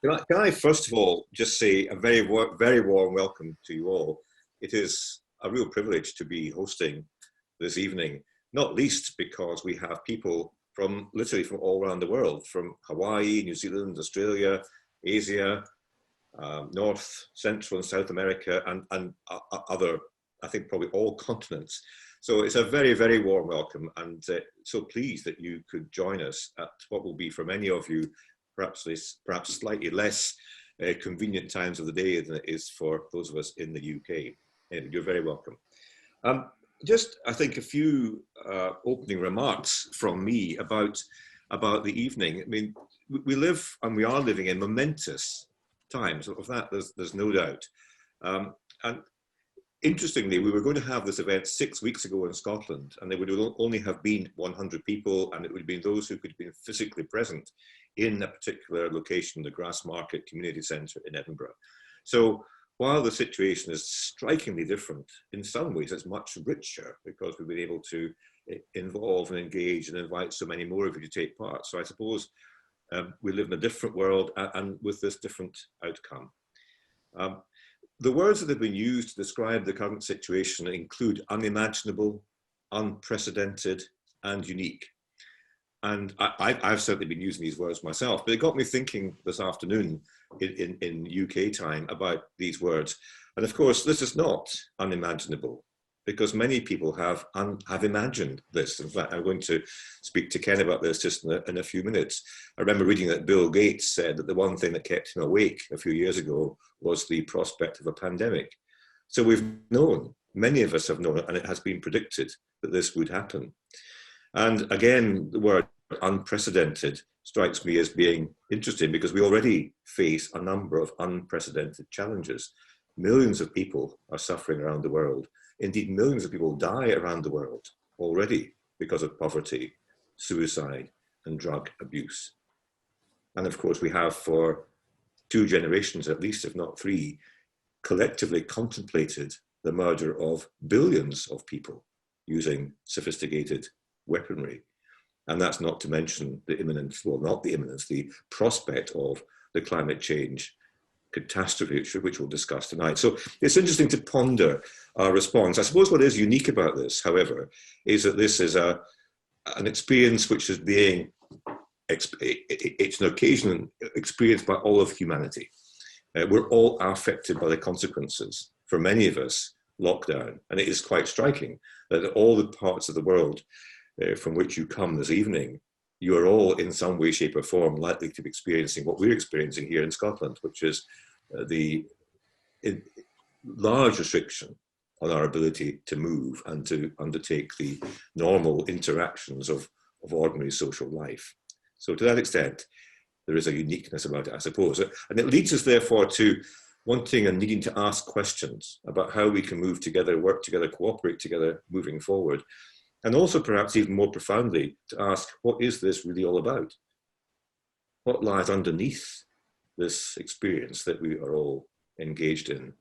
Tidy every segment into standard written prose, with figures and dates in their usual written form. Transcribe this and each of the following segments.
Can I first of all just say a very warm welcome to you all. It is a real privilege to be hosting this evening, not least because we have people from literally from all around the world, from Hawaii, New Zealand, Australia, Asia, North, Central and South America, and other, I think probably all continents. So it's a very warm welcome, and so pleased that you could join us at what will be for many of you perhaps slightly less convenient times of the day than it is for those of us in the UK. Anyway, you're very welcome. Just, I think, a few opening remarks from me about the evening. I mean, we live and we are living in momentous times. Of that, there's no doubt. And interestingly, we were going to have this event 6 weeks ago in Scotland, and there would only have been 100 people, and it would have been those who could have been physically present in a particular location, the Grassmarket Community Centre in Edinburgh. So while the situation is strikingly different, in some ways it's much richer because we've been able to involve and engage and invite so many more of you to take part. So I suppose we live in a different world and with this different outcome. The words that have been used to describe the current situation include unimaginable, unprecedented, and unique. And I've certainly been using these words myself, but it got me thinking this afternoon in UK time about these words. And of course, this is not unimaginable, because many people have imagined this. In fact, I'm going to speak to Ken about this just in a few minutes. I remember reading that Bill Gates said that the one thing that kept him awake a few years ago was the prospect of a pandemic. So we've known, many of us have known, and it has been predicted that this would happen. And again, the word unprecedented strikes me as being interesting because we already face a number of unprecedented challenges. Millions of people are suffering around the world. Indeed, millions of people die around the world already because of poverty, suicide, and drug abuse. And of course, we have for 2 generations at least, if not 3, collectively contemplated the murder of billions of people using sophisticated weaponry. And that's not to mention the imminent, well, not the imminence, the prospect of the climate change catastrophe, which we'll discuss tonight. So it's interesting to ponder our response. I suppose what is unique about this, however, is that this is an experience which is being, it's an occasion experienced by all of humanity. We're all affected by the consequences, for many of us, lockdown. And it is quite striking that all the parts of the world from which you come this evening, you are all in some way, shape or form likely to be experiencing what we're experiencing here in Scotland, which is the large restriction on our ability to move and to undertake the normal interactions of ordinary social life. So to that extent, there is a uniqueness about it, I suppose. And it leads us therefore to wanting and needing to ask questions about how we can move together, work together, cooperate together moving forward. And also perhaps even more profoundly to ask, what is this really all about? What lies underneath this experience that we are all engaged in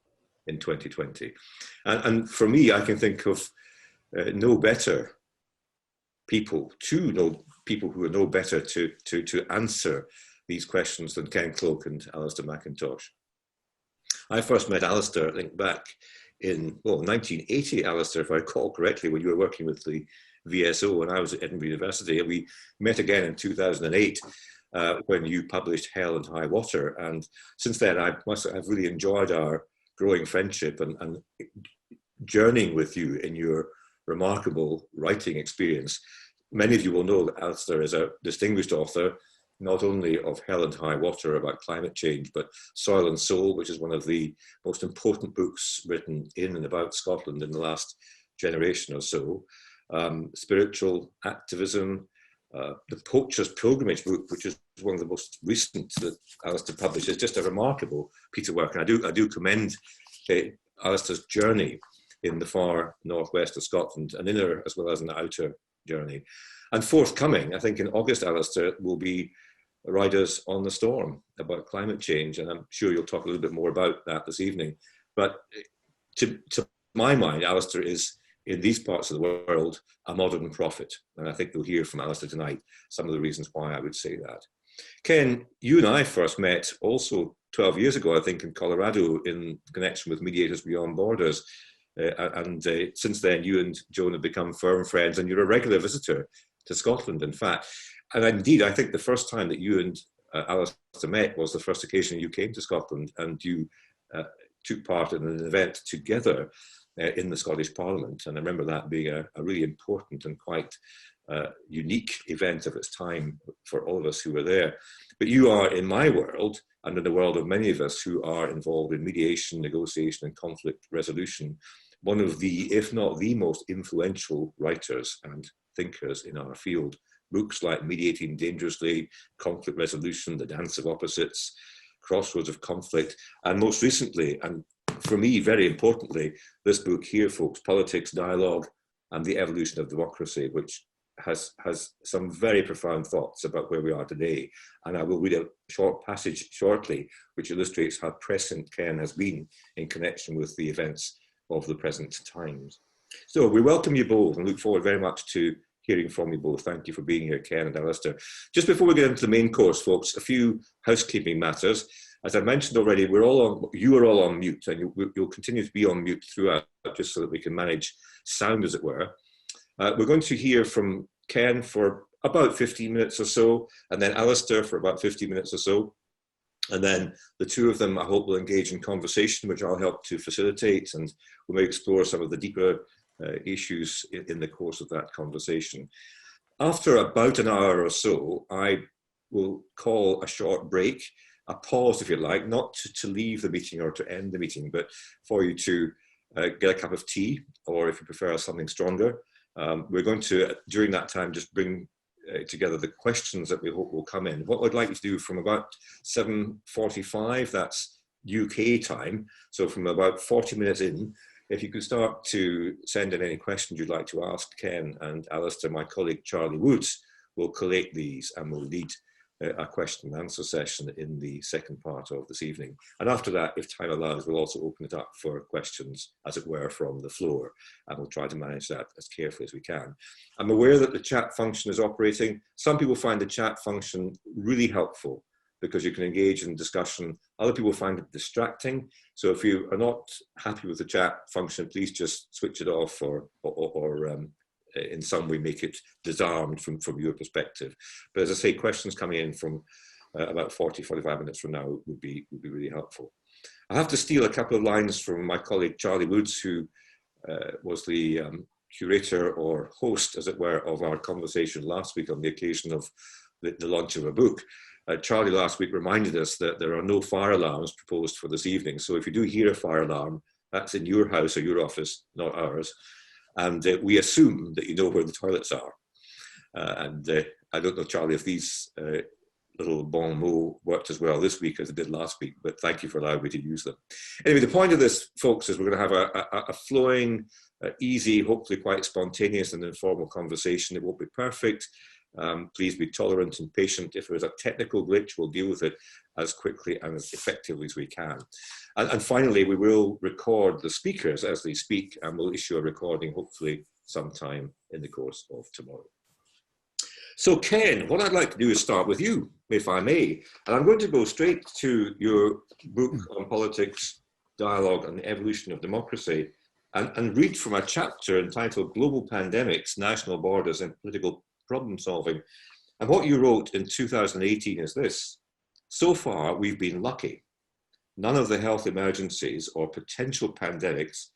2020? And for me, I can think of no better people, people who are no better to answer these questions than Ken Cloke and Alastair McIntosh. I first met Alastair, I think, back in 1980, Alastair, if I recall correctly, when you were working with the VSO and I was at Edinburgh University. And we met again in 2008 when you published Hell and High Water. And since then, I've really enjoyed our growing friendship and journeying with you in your remarkable writing experience. Many of you will know that Alastair is a distinguished author, not only of Hell and High Water about climate change, but Soil and Soul, which is one of the most important books written in and about Scotland in the last generation or so. Spiritual activism, the Poacher's Pilgrimage book, which is one of the most recent that Alastair published, is just a remarkable piece of work. And I do commend Alastair's journey in the far northwest of Scotland, an inner as well as an outer journey. And forthcoming, I think in August, Alastair, will be Riders on the Storm about climate change. And I'm sure you'll talk a little bit more about that this evening. But to my mind, Alastair is, in these parts of the world, a modern prophet. And I think we'll hear from Alastair tonight some of the reasons why I would say that. Ken, you and I first met also 12 years ago, I think, in Colorado in connection with Mediators Beyond Borders. Since then, you and Joan have become firm friends, and you're a regular visitor to Scotland, in fact. And indeed, I think the first time that you and Alastair met was the first occasion you came to Scotland, and you took part in an event together in the Scottish Parliament. And I remember that being a really important and quite unique event of its time for all of us who were there. But you are, in my world, and in the world of many of us who are involved in mediation, negotiation, and conflict resolution, one of the, if not the most influential writers and thinkers in our field. Books like Mediating Dangerously, Conflict Resolution, The Dance of Opposites, Crossroads of Conflict, and most recently, and for me, very importantly, this book here, folks, Politics, Dialogue, and the Evolution of Democracy, which has some very profound thoughts about where we are today. And I will read a short passage shortly, which illustrates how prescient Ken has been in connection with the events of the present times. So we welcome you both and look forward very much to hearing from you both. Thank you for being here, Ken and Alastair. Just before we get into the main course, folks, a few housekeeping matters. As I mentioned already, you are all on mute, and you'll continue to be on mute throughout, just so that we can manage sound, as it were. We're going to hear from Ken for about 15 minutes or so, and then Alastair for about 50 minutes or so. And then the two of them, I hope, will engage in conversation, which I'll help to facilitate, and we may explore some of the deeper issues in the course of that conversation. After about an hour or so, I will call a short break, a pause if you like, not to leave the meeting or to end the meeting, but for you to get a cup of tea, or if you prefer something stronger. We're going to, during that time, just bring together the questions that we hope will come in. What I'd like you to do from about 7:45, that's UK time, so from about 40 minutes in, if you could start to send in any questions you'd like to ask Ken and Alastair, my colleague Charlie Woods will collate these and will lead a question and answer session in the second part of this evening. And after that, if time allows, we'll also open it up for questions, as it were, from the floor, and we'll try to manage that as carefully as we can. I'm aware that the chat function is operating. Some people find the chat function really helpful because you can engage in discussion. Other people find it distracting. So if you are not happy with the chat function, please just switch it off or in some way make it disarmed from your perspective. But as I say, questions coming in from about 45 minutes from now would be really helpful. I have to steal a couple of lines from my colleague Charlie Woods, who was the curator or host, as it were, of our conversation last week on the occasion of the launch of a book. Charlie last week reminded us that there are no fire alarms proposed for this evening. So if you do hear a fire alarm, that's in your house or your office, not ours. And we assume that you know where the toilets are. I don't know, Charlie, if these little bon mots worked as well this week as it did last week, but thank you for allowing me to use them. Anyway, the point of this, folks, is we're going to have a flowing, easy, hopefully quite spontaneous and informal conversation. It won't be perfect. Please be tolerant and patient. If there's a technical glitch, we'll deal with it as quickly and as effectively as we can. And finally, we will record the speakers as they speak, and we'll issue a recording hopefully sometime in the course of tomorrow. So Ken, what I'd like to do is start with you, if I may. And I'm going to go straight to your book on politics, dialogue, and the evolution of democracy, and read from a chapter entitled Global Pandemics, National Borders, and Political Problem Solving. And what you wrote in 2018 is this: so far, we've been lucky. None of the health emergencies or potential pandemics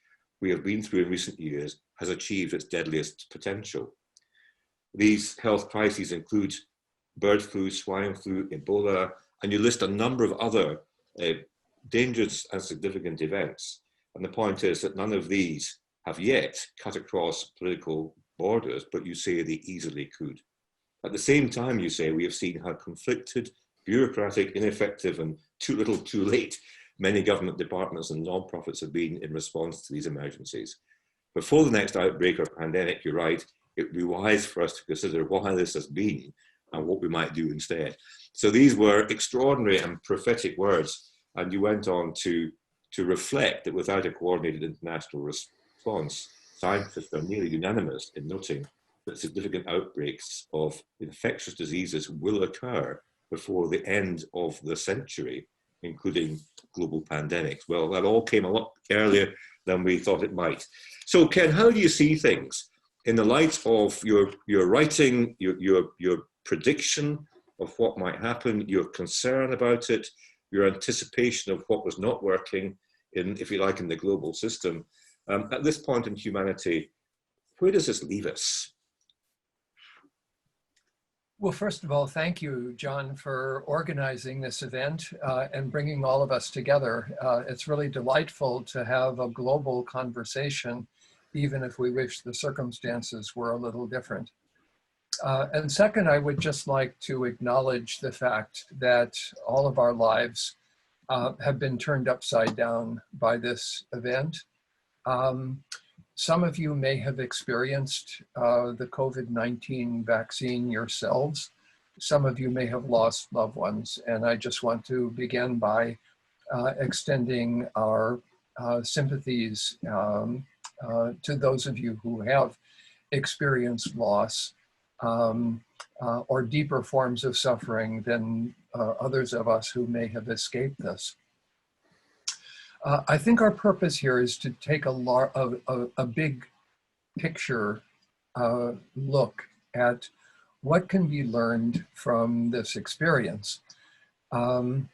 we have been through in recent years has achieved its deadliest potential. These health crises include bird flu, swine flu, Ebola, and you list a number of other dangerous and significant events. And the point is that none of these have yet cut across political borders, but you say they easily could. At the same time, you say, we have seen how conflicted, bureaucratic, ineffective, and too little too late many government departments and non-profits have been in response to these emergencies. Before the next outbreak or pandemic, you're right, it would be wise for us to consider why this has been and what we might do instead. So these were extraordinary and prophetic words, and you went on to reflect that without a coordinated international response, scientists are nearly unanimous in noting that significant outbreaks of infectious diseases will occur before the end of the century, including global pandemics. Well, that all came a lot earlier than we thought it might. So, Ken, how do you see things in the light of your writing, your prediction of what might happen, your concern about it, your anticipation of what was not working in, if you like, in the global system? At this point in humanity, where does this leave us? Well, first of all, thank you, John, for organizing this event and bringing all of us together. It's really delightful to have a global conversation, even if we wish the circumstances were a little different. And second, I would just like to acknowledge the fact that all of our lives have been turned upside down by this event. Some of you may have experienced the COVID-19 vaccine yourselves. Some of you may have lost loved ones. And I just want to begin by extending our sympathies to those of you who have experienced loss or deeper forms of suffering than others of us who may have escaped this. I think our purpose here is to take a big picture look at what can be learned from this experience. And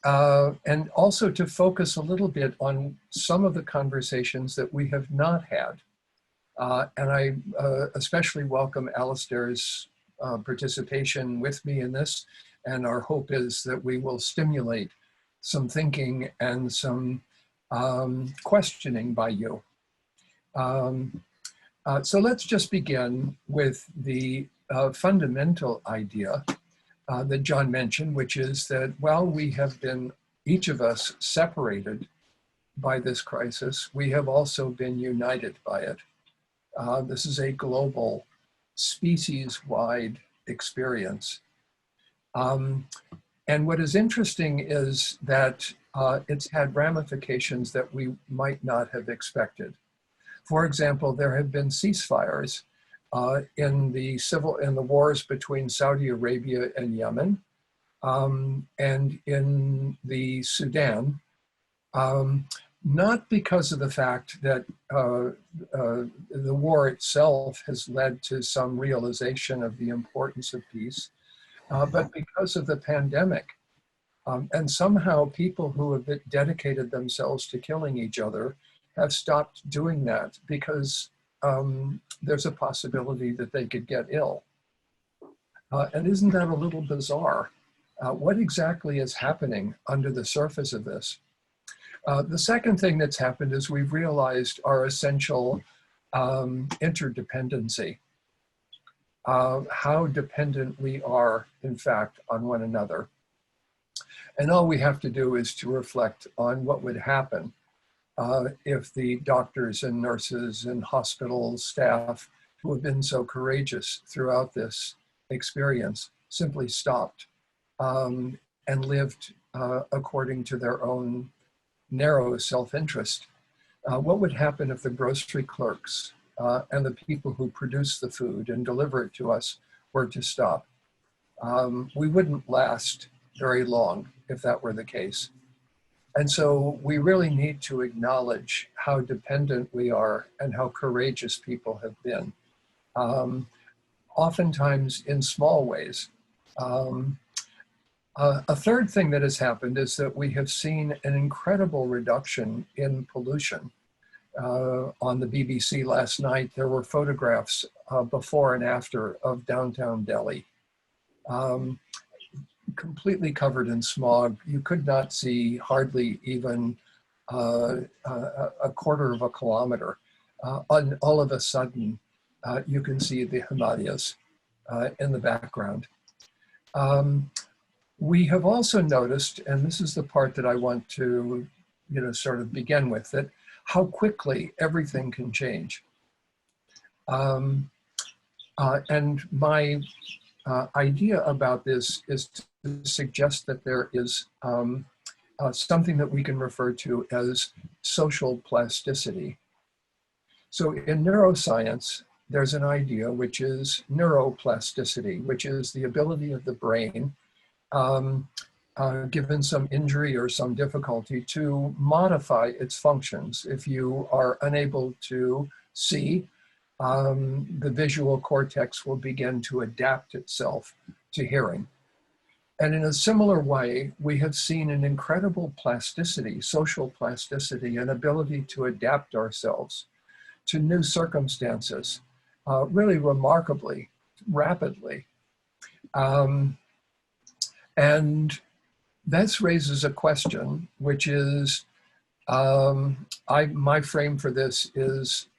also to focus a little bit on some of the conversations that we have not had. And I especially welcome Alastair's participation with me in this. And our hope is that we will stimulate some thinking and some questioning by you. So let's just begin with the fundamental idea that John mentioned, which is that while we have been, each of us, separated by this crisis, we have also been united by it. This is a global, species-wide experience. And what is interesting is that it's had ramifications that we might not have expected. For example, there have been ceasefires in the wars between Saudi Arabia and Yemen, and in the Sudan, not because of the fact that the war itself has led to some realization of the importance of peace, but because of the pandemic. And somehow people who have dedicated themselves to killing each other have stopped doing that because there's a possibility that they could get ill. And isn't that a little bizarre? What exactly is happening under the surface of this? The second thing that's happened is we've realized our essential interdependency. How dependent we are, in fact, on one another. And all we have to do is to reflect on what would happen if the doctors and nurses and hospital staff who have been so courageous throughout this experience simply stopped and lived according to their own narrow self-interest. What would happen if the grocery clerks and the people who produce the food and deliver it to us were to stop? We wouldn't last very long if that were the case. And so we really need to acknowledge how dependent we are and how courageous people have been, oftentimes in small ways. A third thing that has happened is that we have seen an incredible reduction in pollution. On the BBC last night, there were photographs before and after of downtown Delhi, completely covered in smog. You could not see hardly even a quarter of a kilometer. All of a sudden, you can see the Himalayas in the background. We have also noticed, and this is the part that I want to, sort of begin with, that how quickly everything can change. And my idea about this is to suggest that there is something that we can refer to as social plasticity. So in neuroscience, there's an idea which is neuroplasticity, which is the ability of the brain, given some injury or some difficulty, to modify its functions. If you are unable to see, the visual cortex will begin to adapt itself to hearing. And in a similar way, we have seen an incredible plasticity, social plasticity, an ability to adapt ourselves to new circumstances, really remarkably, rapidly. And this raises a question, which is, my frame for this is,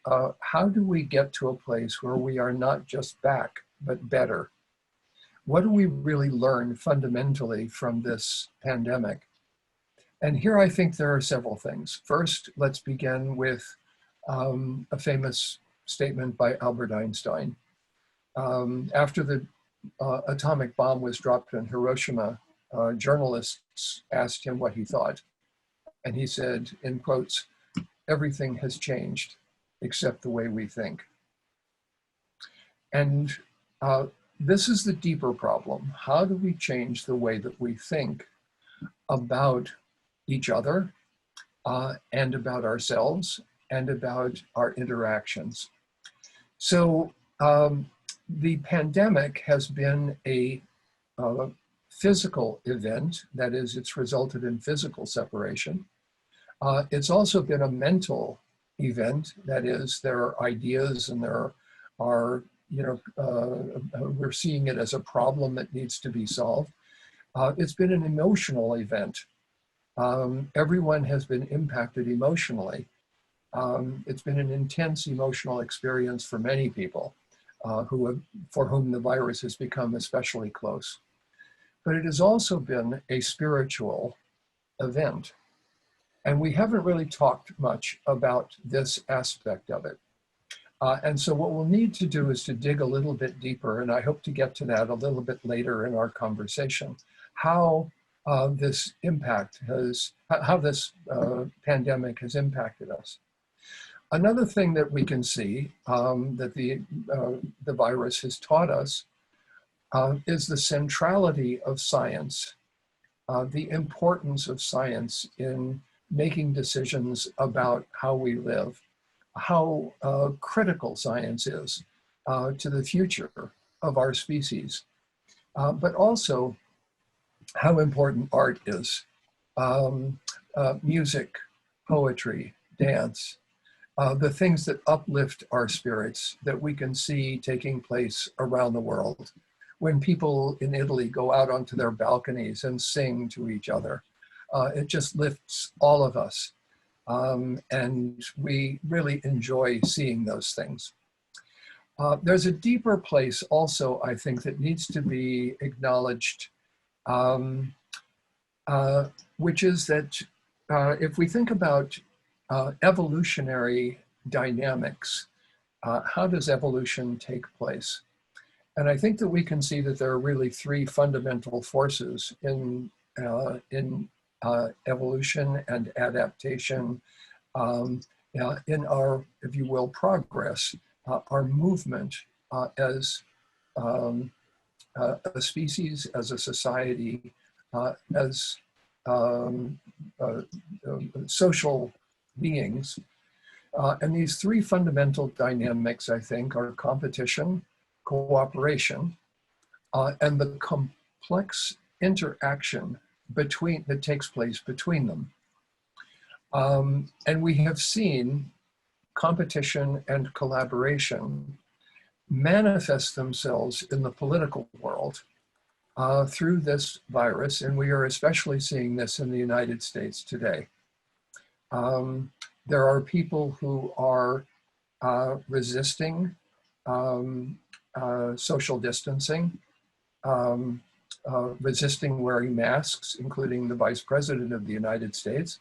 how do we get to a place where we are not just back, but better? What do we really learn fundamentally from this pandemic? And here I think there are several things. First, let's begin with a famous statement by Albert Einstein. After the atomic bomb was dropped in Hiroshima, journalists asked him what he thought. And he said, in quotes, "Everything has changed except the way we think." And this is the deeper problem. How do we change the way that we think about each other and about ourselves and about our interactions? So the pandemic has been a physical event. That is, it's resulted in physical separation. It's also been a mental event. That is, there are ideas and there are, we're seeing it as a problem that needs to be solved. It's been an emotional event. Everyone has been impacted emotionally. It's been an intense emotional experience for many people for whom the virus has become especially close. But it has also been a spiritual event. And we haven't really talked much about this aspect of it. And so what we'll need to do is to dig a little bit deeper, and I hope to get to that a little bit later in our conversation, how this pandemic has impacted us. Another thing that we can see that the virus has taught us is the centrality of science, the importance of science in making decisions about how we live, how critical science is to the future of our species, but also how important art is, music, poetry, dance, the things that uplift our spirits that we can see taking place around the world. When people in Italy go out onto their balconies and sing to each other, it just lifts all of us. And we really enjoy seeing those things. There's a deeper place also, I think, that needs to be acknowledged, which is that if we think about evolutionary dynamics, how does evolution take place? And I think that we can see that there are really three fundamental forces in evolution and adaptation, in our, if you will, progress, our movement as a species, as a society, as social beings. And these three fundamental dynamics, I think, are competition, cooperation, and the complex interaction that takes place between them. And we have seen competition and collaboration manifest themselves in the political world through this virus, and we are especially seeing this in the United States today. There are people who are resisting social distancing, resisting wearing masks, including the Vice President of the United States,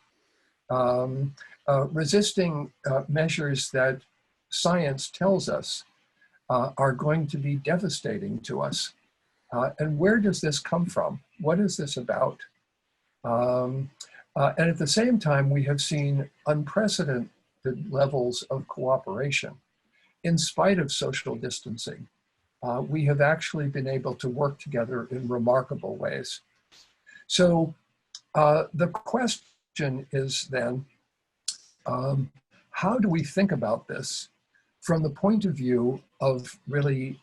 resisting measures that science tells us are going to be devastating to us. And where does this come from? What is this about? And at the same time, we have seen unprecedented levels of cooperation. in spite of social distancing, we have actually been able to work together in remarkable ways. So the question is then, how do we think about this from the point of view of really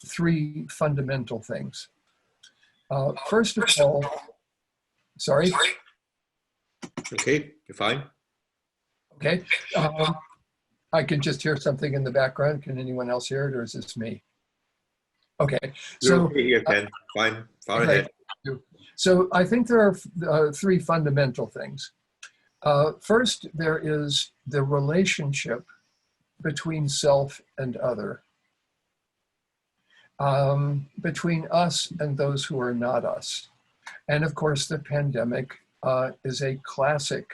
three fundamental things? First of all, sorry. Okay, you're fine. Okay. I can just hear something in the background. Can anyone else hear it, or is this me? Okay. You're okay here, Ken. Fine. Far ahead. So I think there are three fundamental things. First, there is the relationship between self and other, between us and those who are not us. And of course, the pandemic is a classic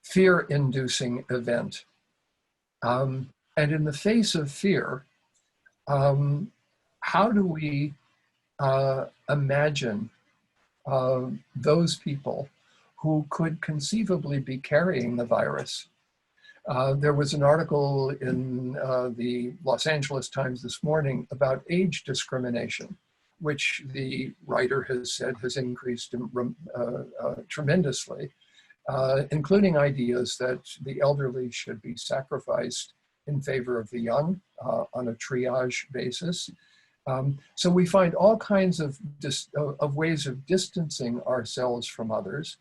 fear-inducing event. And in the face of fear, how do we imagine those people who could conceivably be carrying the virus? There was an article in the Los Angeles Times this morning about age discrimination, which the writer has said has increased tremendously, including ideas that the elderly should be sacrificed in favor of the young on a triage basis. So we find all kinds of ways of distancing ourselves from others.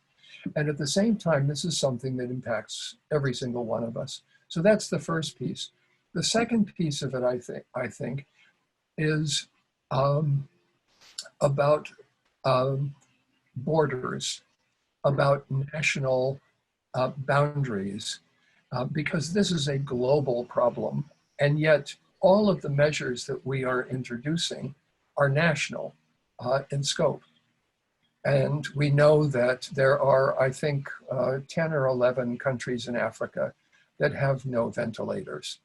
And at the same time, this is something that impacts every single one of us. So that's the first piece. The second piece of it, I think, is about borders, about national boundaries, because this is a global problem. And yet all of the measures that we are introducing are national in scope. And we know that there are, I think, 10 or 11 countries in Africa that have no ventilators,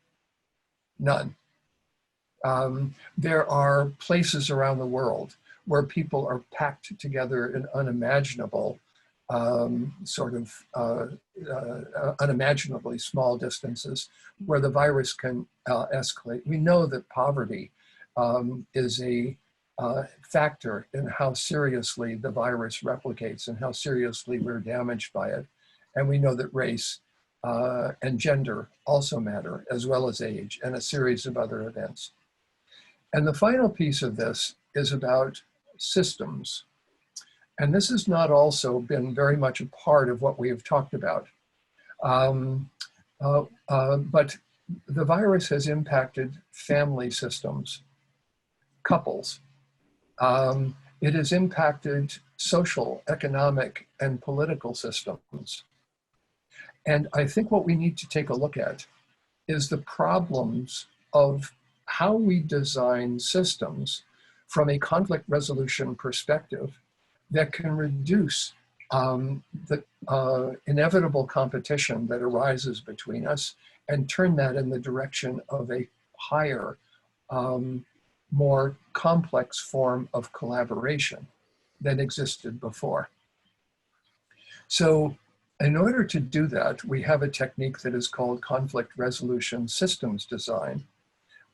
none. There are places around the world where people are packed together in unimaginable, unimaginably small distances where the virus can escalate. We know that poverty is a factor in how seriously the virus replicates and how seriously we're damaged by it. And we know that race and gender also matter, as well as age and a series of other events. And the final piece of this is about systems. And this has not also been very much a part of what we have talked about. But the virus has impacted family systems, couples. It has impacted social, economic, and political systems. And I think what we need to take a look at is the problems of how we design systems from a conflict resolution perspective that can reduce the inevitable competition that arises between us and turn that in the direction of a higher, more complex form of collaboration than existed before. So in order to do that, we have a technique that is called conflict resolution systems design,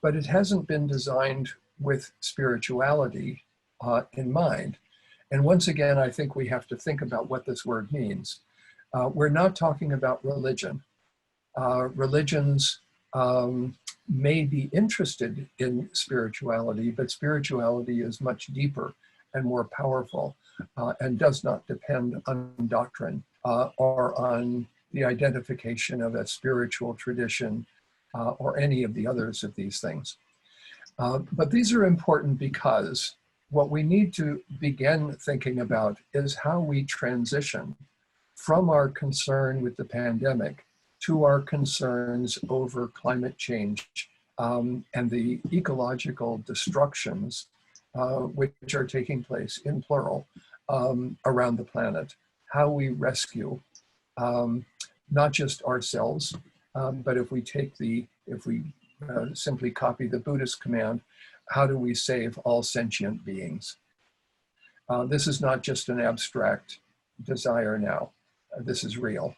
but it hasn't been designed with spirituality in mind. And once again, I think we have to think about what this word means. We're not talking about religion. Religions may be interested in spirituality, but spirituality is much deeper and more powerful and does not depend on doctrine or on the identification of a spiritual tradition or any of the others of these things. But these are important because what we need to begin thinking about is how we transition from our concern with the pandemic to our concerns over climate change and the ecological destructions which are taking place in plural around the planet. How we rescue not just ourselves, but if we simply copy the Buddhist command, how do we save all sentient beings? This is not just an abstract desire now. This is real.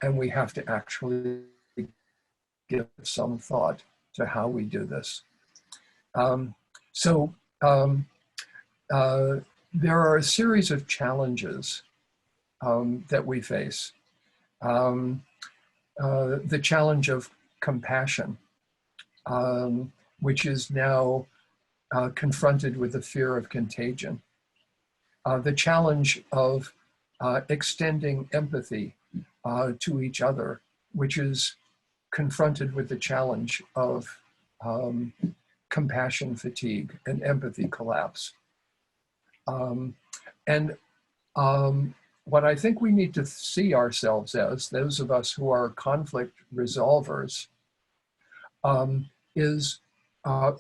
And we have to actually give some thought to how we do this. There are a series of challenges that we face. The challenge of compassion, which is now confronted with the fear of contagion. The challenge of extending empathy to each other, which is confronted with the challenge of compassion fatigue and empathy collapse. What I think we need to see ourselves as, those of us who are conflict resolvers, is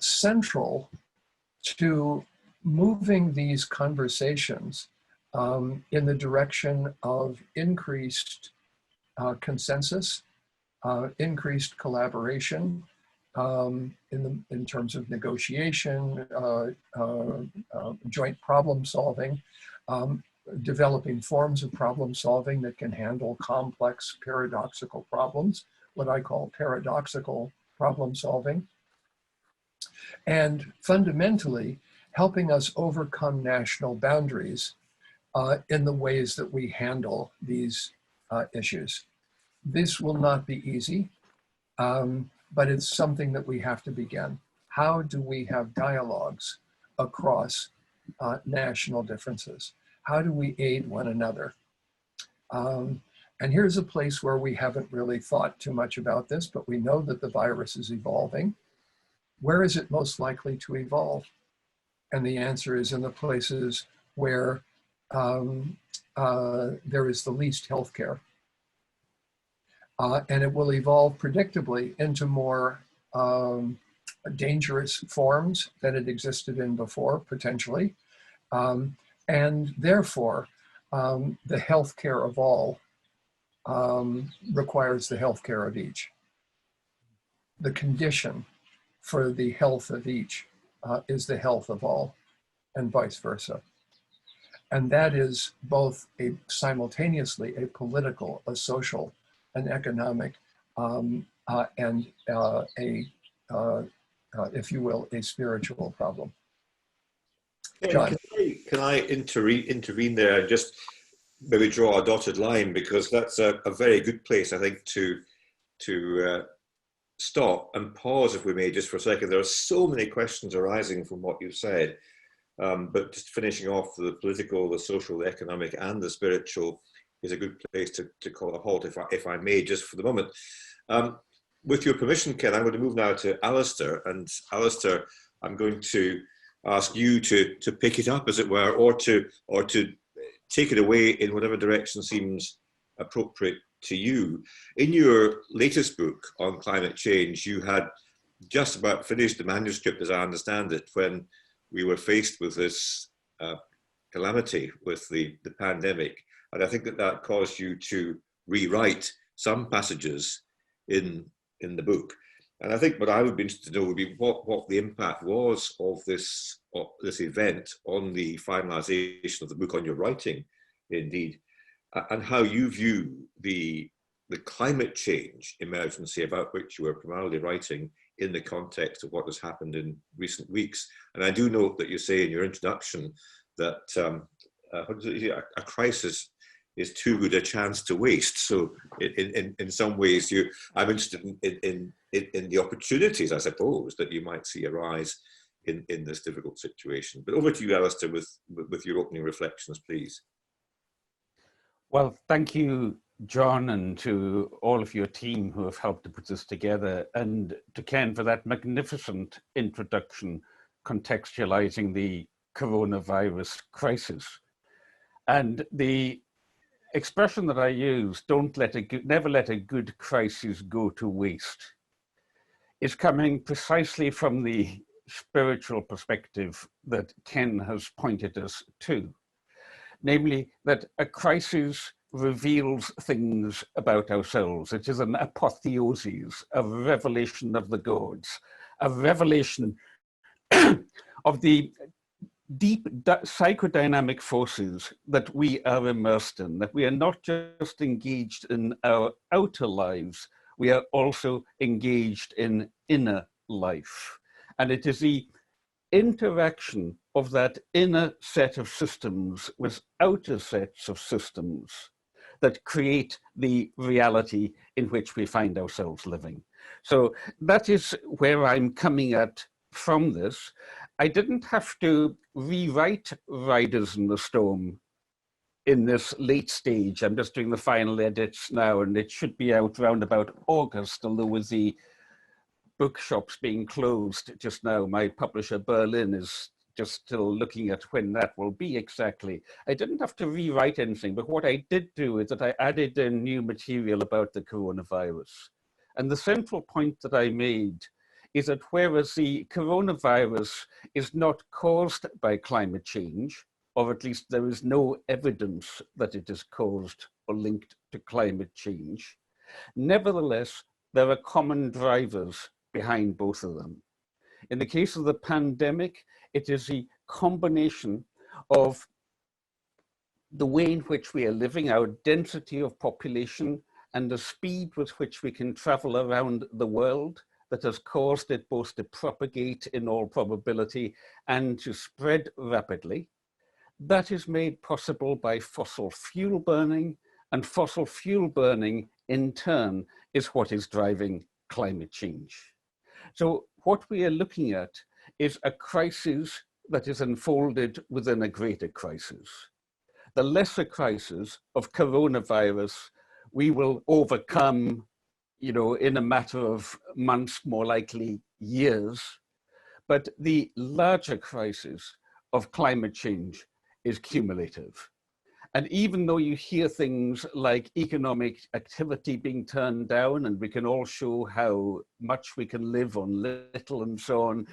central to moving these conversations in the direction of increased consensus, increased collaboration in terms of negotiation, joint problem solving, developing forms of problem solving that can handle complex paradoxical problems, what I call paradoxical problem solving, and fundamentally helping us overcome national boundaries in the ways that we handle these issues. This will not be easy, but it's something that we have to begin. How do we have dialogues across national differences? How do we aid one another? And here's a place where we haven't really thought too much about this, but we know that the virus is evolving. Where is it most likely to evolve? And the answer is in the places where there is the least healthcare. And it will evolve predictably into more dangerous forms than it existed in before, potentially. And therefore, the healthcare of all requires the healthcare of each. The condition for the health of each is the health of all, and vice versa. And that is both simultaneously a political, a social, an economic, and if you will, a spiritual problem. John. Can I intervene there and just maybe draw a dotted line, because that's a very good place, I think, to stop and pause, if we may, just for a second. There are so many questions arising from what you've said, but just finishing off the political, the social, the economic, and the spiritual is a good place to call a halt, if I may, just for the moment. With your permission, Ken, I'm going to move now to Alastair. And Alastair, I'm going to ask you to pick it up, as it were, or to take it away in whatever direction seems appropriate to you. In your latest book on climate change, you had just about finished the manuscript, as I understand it, when we were faced with this calamity with the pandemic. And I think that caused you to rewrite some passages in the book. And I think what I would be interested to know would be what the impact was of this event on the finalization of the book, on your writing, indeed, and how you view the climate change emergency about which you were primarily writing in the context of what has happened in recent weeks. And I do note that you say in your introduction that a crisis is too good a chance to waste. So in some ways, I'm interested in the opportunities, I suppose, that you might see arise in this difficult situation. But over to you, Alastair, with your opening reflections, please. Well, thank you, John, and to all of your team who have helped to put this together, and to Ken for that magnificent introduction contextualizing the coronavirus crisis. And the expression that I use, never let a good crisis go to waste, is coming precisely from the spiritual perspective that Ken has pointed us to. Namely, that a crisis reveals things about ourselves. It is an apotheosis, a revelation of the gods, a revelation of the deep psychodynamic forces that we are immersed in, that we are not just engaged in our outer lives, we are also engaged in inner life. And it is the interaction of that inner set of systems with outer sets of systems that create the reality in which we find ourselves living. So that is where I'm coming at from this. I didn't have to rewrite Riders in the Storm in this late stage. I'm just doing the final edits now, and it should be out around about August, although with the bookshops being closed just now, my publisher Berlin is just still looking at when that will be exactly. I didn't have to rewrite anything, but what I did do is that I added in new material about the coronavirus. And the central point that I made is that whereas the coronavirus is not caused by climate change, or at least there is no evidence that it is caused or linked to climate change, nevertheless, there are common drivers behind both of them. In the case of the pandemic, it is the combination of the way in which we are living, our density of population, and the speed with which we can travel around the world that has caused it both to propagate in all probability and to spread rapidly. That is made possible by fossil fuel burning, and fossil fuel burning in turn is what is driving climate change. So what we are looking at is a crisis that is unfolded within a greater crisis. The lesser crisis of coronavirus we will overcome, in a matter of months, more likely years. But the larger crisis of climate change is cumulative. And even though you hear things like economic activity being turned down, and we can all show how much we can live on little and so on,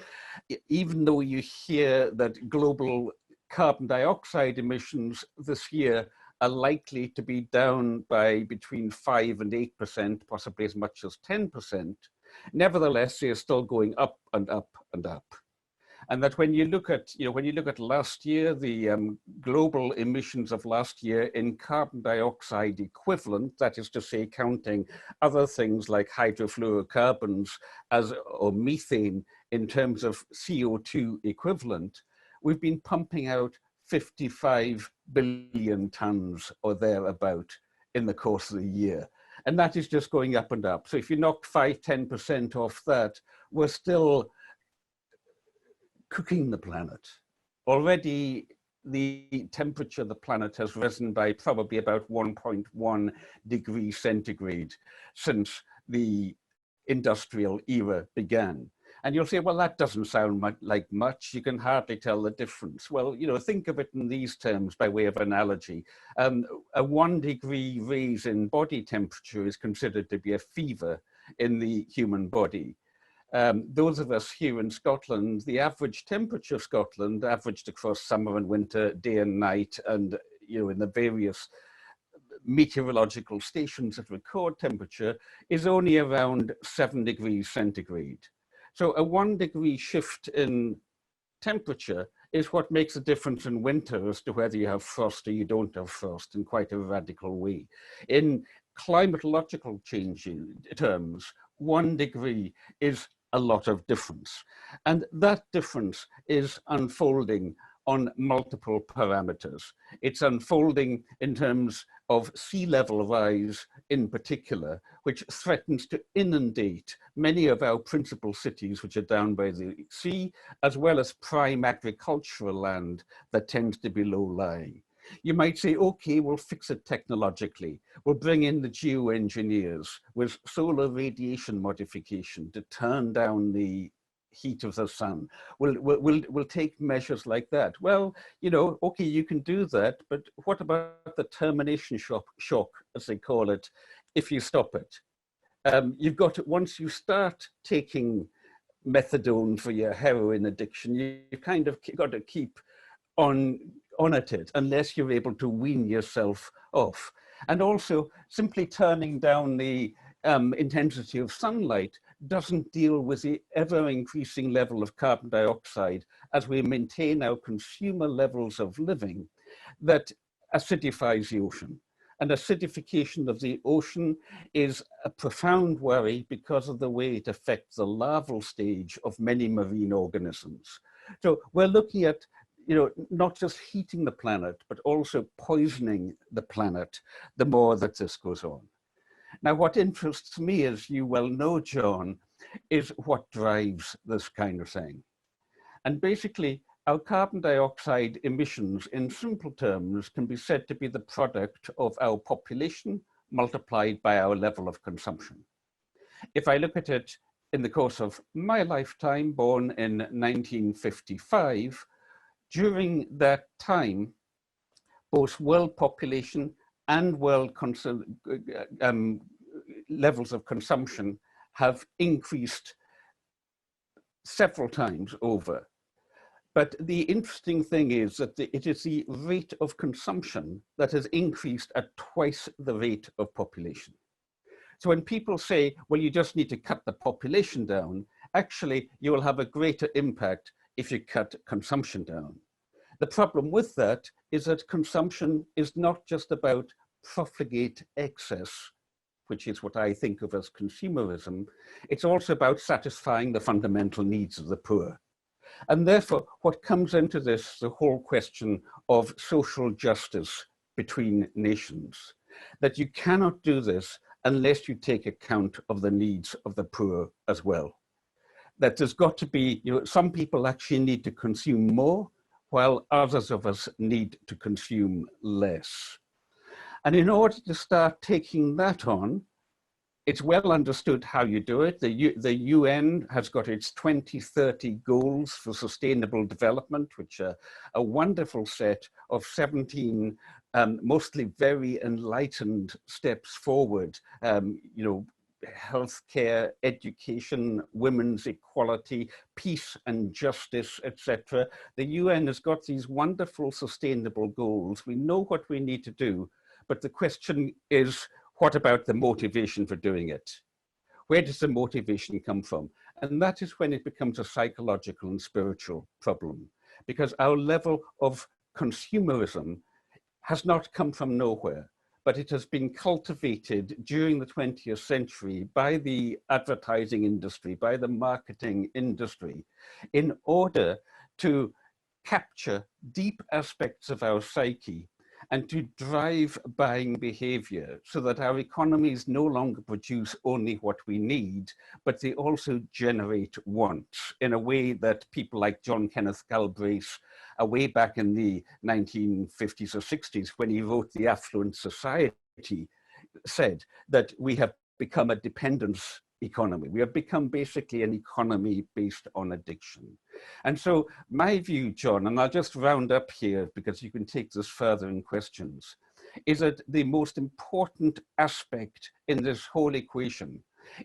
even though you hear that global carbon dioxide emissions this year are likely to be down by between 5 and 8%, possibly as much as 10%, nevertheless, they're still going up and up and up. And that when you look at, last year, the global emissions of last year in carbon dioxide equivalent, that is to say, counting other things like hydrofluorocarbons or methane in terms of CO2 equivalent, we've been pumping out 55 billion tons or thereabout in the course of the year. And that is just going up and up. So if you knock 5–10% off that, we're still cooking the planet. Already the temperature of the planet has risen by probably about 1.1 degrees centigrade since the industrial era began. And you'll say, well, that doesn't sound like much. You can hardly tell the difference. Well, think of it in these terms by way of analogy. A 1 degree raise in body temperature is considered to be a fever in the human body. Those of us here in Scotland, the average temperature of Scotland, averaged across summer and winter, day and night, and in the various meteorological stations that record temperature, is only around 7 degrees centigrade. So a 1 degree shift in temperature is what makes a difference in winter as to whether you have frost or you don't have frost in quite a radical way. In climatological change terms, 1 degree is a lot of difference. And that difference is unfolding on multiple parameters. It's unfolding in terms of sea level rise in particular, which threatens to inundate many of our principal cities, which are down by the sea, as well as prime agricultural land that tends to be low-lying. You might say, okay, we'll fix it technologically. We'll bring in the geoengineers with solar radiation modification to turn down the heat of the sun. We'll take measures like that. Well, okay, you can do that, but what about the termination shock, as they call it, if you stop it? You've got to, once you start taking methadone for your heroin addiction, you kind of got to keep on at it unless you're able to wean yourself off. And also simply turning down the intensity of sunlight doesn't deal with the ever-increasing level of carbon dioxide as we maintain our consumer levels of living that acidifies the ocean. and acidification of the ocean is a profound worry because of the way it affects the larval stage of many marine organisms. So we're looking at, not just heating the planet, but also poisoning the planet the more that this goes on. Now, what interests me, as you well know, John, is what drives this kind of thing. And basically, our carbon dioxide emissions, in simple terms, can be said to be the product of our population multiplied by our level of consumption. If I look at it in the course of my lifetime, born in 1955, during that time, both world population and world levels of consumption have increased several times over. But the interesting thing is that it is the rate of consumption that has increased at twice the rate of population. So when people say, well, you just need to cut the population down, actually, you will have a greater impact if you cut consumption down. The problem with that is that consumption is not just about profligate excess, which is what I think of as consumerism. It's also about satisfying the fundamental needs of the poor. And therefore, what comes into this, the whole question of social justice between nations, that you cannot do this unless you take account of the needs of the poor as well. That there's got to be, some people actually need to consume more, while others of us need to consume less. And in order to start taking that on, it's well understood how you do it. The UN has got its 2030 goals for sustainable development, which are a wonderful set of 17 mostly very enlightened steps forward. Healthcare, education, women's equality, peace and justice, etc. The UN has got these wonderful sustainable goals. We know what we need to do, but the question is, what about the motivation for doing it? Where does the motivation come from? And that is when it becomes a psychological and spiritual problem, because our level of consumerism has not come from nowhere, but it has been cultivated during the 20th century by the advertising industry, by the marketing industry, in order to capture deep aspects of our psyche and to drive buying behavior so that our economies no longer produce only what we need, but they also generate wants in a way that people like John Kenneth Galbraith, way back in the 1950s or 60s, when he wrote The Affluent Society, said that we have become a dependence economy. We have become basically an economy based on addiction. And so my view, John, and I'll just round up here because you can take this further in questions, is that the most important aspect in this whole equation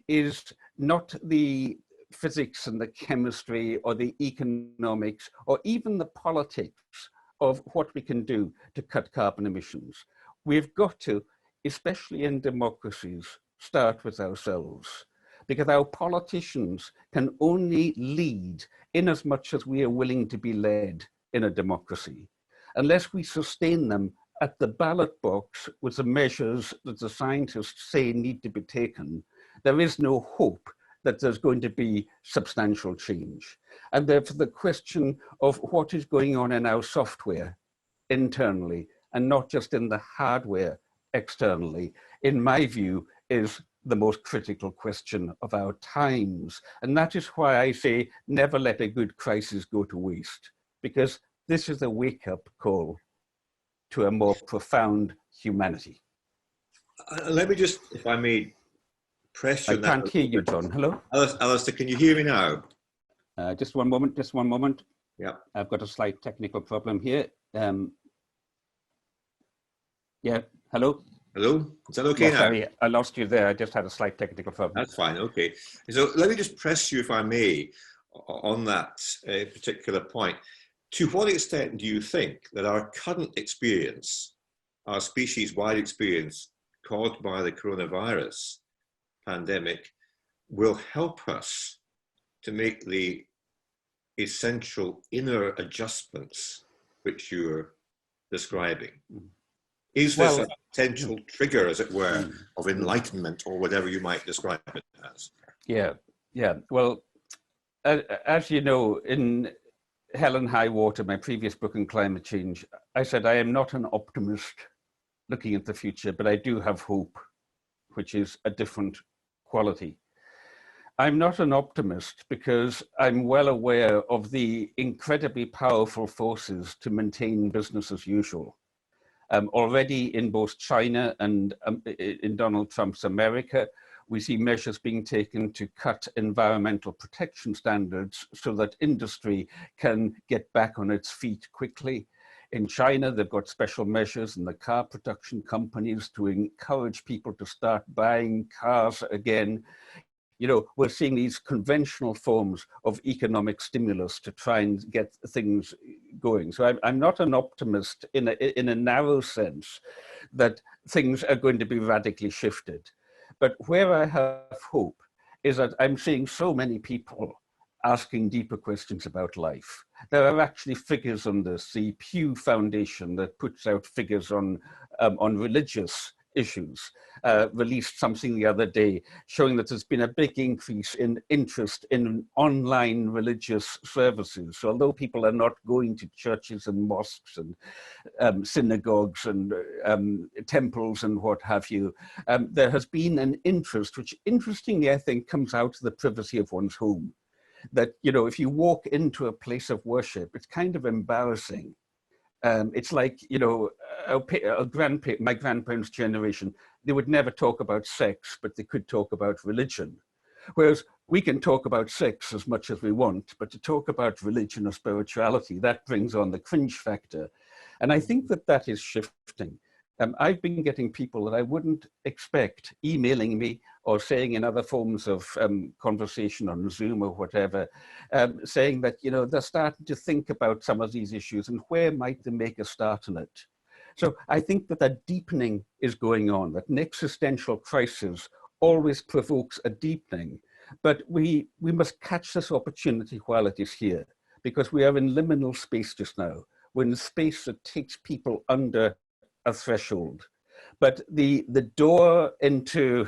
is not the physics and the chemistry or the economics or even the politics of what we can do to cut carbon emissions. We've got to, especially in democracies, start with ourselves, because our politicians can only lead in as much as we are willing to be led in a democracy. Unless we sustain them at the ballot box with the measures that the scientists say need to be taken, there is no hope that there's going to be substantial change. And therefore the question of what is going on in our software internally and not just in the hardware externally, in my view, is the most critical question of our times. And that is why I say, never let a good crisis go to waste, because this is a wake-up call to a more profound humanity. Let me just, if I may, press you. I can't hear you, John. Hello? Alastair, can you hear me now? Just one moment, just one moment. Yeah. I've got a slight technical problem here. Yeah, hello? Hello? Is that okay now? Sorry, I lost you there. I just had a slight technical problem. That's fine, okay. So let me just press you, if I may, on that particular point. To what extent do you think that our current experience, our species-wide experience caused by the coronavirus pandemic, will help us to make the essential inner adjustments which you're describing? Is this potential trigger, as it were, of enlightenment, or whatever you might describe it as. Yeah, yeah. Well, as you know, in Hell and High Water, my previous book on climate change, I said I am not an optimist looking at the future, but I do have hope, which is a different quality. I'm not an optimist because I'm well aware of the incredibly powerful forces to maintain business as usual. Already in both China and in Donald Trump's America, we see measures being taken to cut environmental protection standards so that industry can get back on its feet quickly. In China, they've got special measures in the car production companies to encourage people to start buying cars again. You know, we're seeing these conventional forms of economic stimulus to try and get things going. So I'm not an optimist in a narrow sense that things are going to be radically shifted. But where I have hope is that I'm seeing so many people asking deeper questions about life. There are actually figures on this. The Pew Foundation that puts out figures on religious issues released something the other day showing that there's been a big increase in interest in online religious services. So although people are not going to churches and mosques and synagogues and temples and what have you, there has been an interest, which interestingly I think comes out of the privacy of one's home. That, you know, if you walk into a place of worship, it's kind of embarrassing. It's like, you know, my grandparents' generation, they would never talk about sex, but they could talk about religion. Whereas we can talk about sex as much as we want, but to talk about religion or spirituality, that brings on the cringe factor. And I think that that is shifting. I've been getting people that I wouldn't expect emailing me or saying in other forms of conversation on Zoom or whatever, saying that, you know, they're starting to think about some of these issues and where might they make a start on it. So I think that a deepening is going on, that an existential crisis always provokes a deepening, but we must catch this opportunity while it is here, because we are in liminal space just now. We're in a space that takes people under a threshold. But the door into,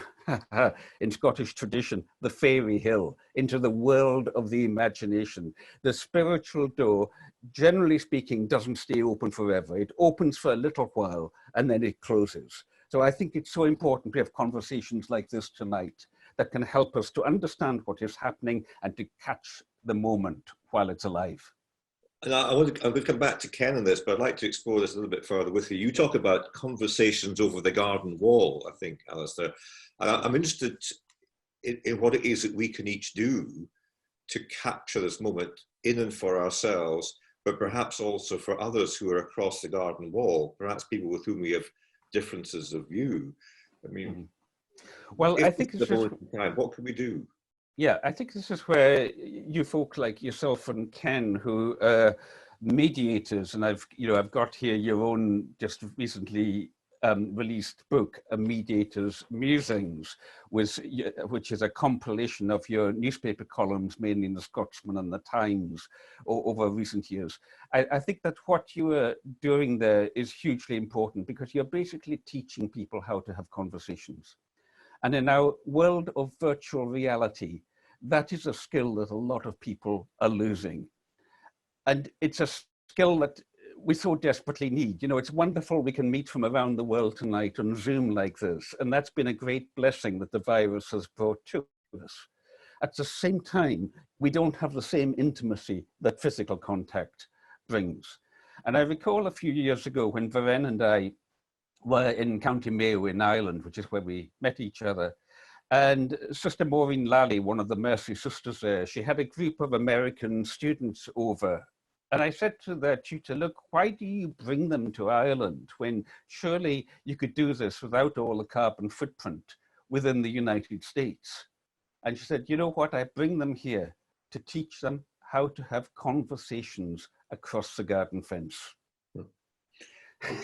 in Scottish tradition, the fairy hill, into the world of the imagination, the spiritual door, generally speaking, doesn't stay open forever. It opens for a little while and then it closes. So I think it's so important to have conversations like this tonight that can help us to understand what is happening and to catch the moment while it's alive. And I'm going to come back to Ken on this, but I'd like to explore this a little bit further with you. You talk about conversations over the garden wall, I think, Alastair. I'm interested in what it is that we can each do to capture this moment in and for ourselves, but perhaps also for others who are across the garden wall, perhaps people with whom we have differences of view. I mean, well, I think it's just time, what can we do? Yeah, I think this is where you folk like yourself and Ken, who are mediators, and I've got here your own just recently released book, A Mediator's Musings, which is a compilation of your newspaper columns, mainly in the Scotsman and the Times, over recent years. I think that what you are doing there is hugely important because you're basically teaching people how to have conversations. And in our world of virtual reality, that is a skill that a lot of people are losing. And it's a skill that we so desperately need. You know, it's wonderful we can meet from around the world tonight on Zoom like this. And that's been a great blessing that the virus has brought to us. At the same time, we don't have the same intimacy that physical contact brings. And I recall a few years ago when Varen and I were in County Mayo in Ireland, which is where we met each other. And Sister Maureen Lally, one of the Mercy Sisters there, she had a group of American students over. And I said to their tutor, look, why do you bring them to Ireland when surely you could do this without all the carbon footprint within the United States? And she said, you know what, I bring them here to teach them how to have conversations across the garden fence.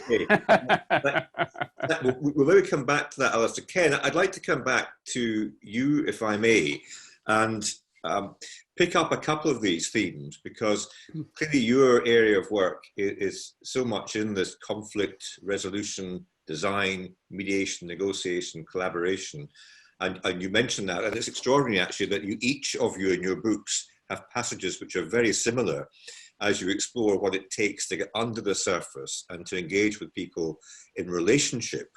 Okay, we'll maybe come back to that, Alastair. Ken, I'd like to come back to you, if I may, and pick up a couple of these themes, because clearly your area of work is so much in this conflict resolution design, mediation, negotiation, collaboration. And you mentioned that, and it's extraordinary actually that each of you in your books have passages which are very similar as you explore what it takes to get under the surface and to engage with people in relationship,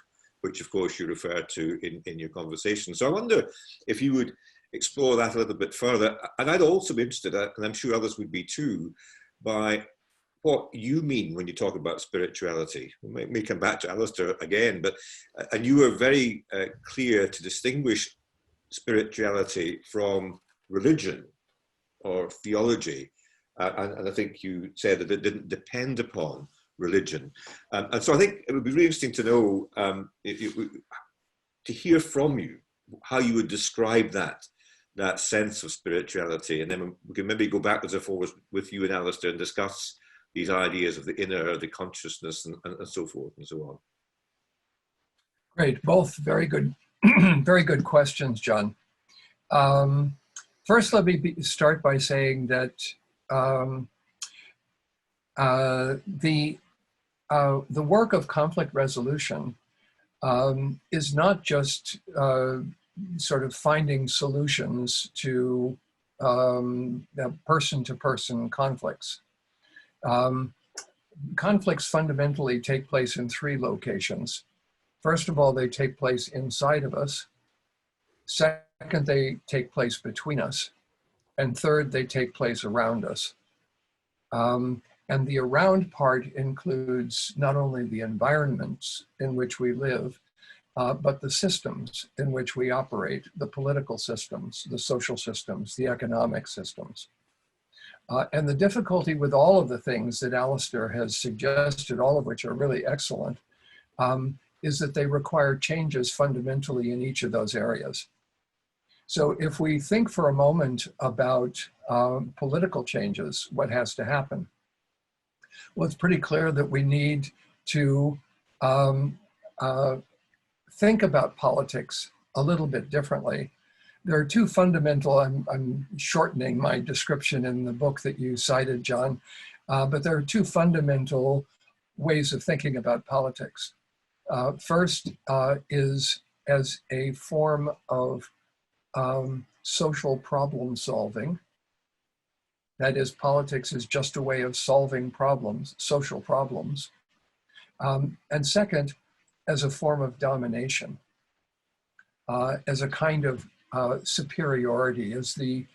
which of course you refer to in your conversation. So I wonder if you would explore that a little bit further. And I'd also be interested, and I'm sure others would be too, by what you mean when you talk about spirituality. We may come back to Alastair again, but and you were very clear to distinguish spirituality from religion or theology. And I think you said that it didn't depend upon religion. And so I think it would be really interesting to know, to hear from you, how you would describe that sense of spirituality. And then we can maybe go backwards and forwards with you and Alastair and discuss these ideas of the inner, the consciousness, and so forth and so on. Great, both very good, very good questions, John. First, let me start by saying that the work of conflict resolution is not just sort of finding solutions to person-to-person conflicts. Conflicts fundamentally take place in three locations. First of all, they take place inside of us. Second, they take place between us. And third, they take place around us. And the around part includes not only the environments in which we live, but the systems in which we operate, the political systems, the social systems, the economic systems. And the difficulty with all of the things that Alastair has suggested, all of which are really excellent, is that they require changes fundamentally in each of those areas. So if we think for a moment about political changes, what has to happen? Well, it's pretty clear that we need to think about politics a little bit differently. There are two fundamental, I'm shortening my description in the book that you cited, John, but there are two fundamental ways of thinking about politics. First is as a form of social problem solving. That is, politics is just a way of solving problems, social problems. And second, as a form of domination, as a kind of superiority, as the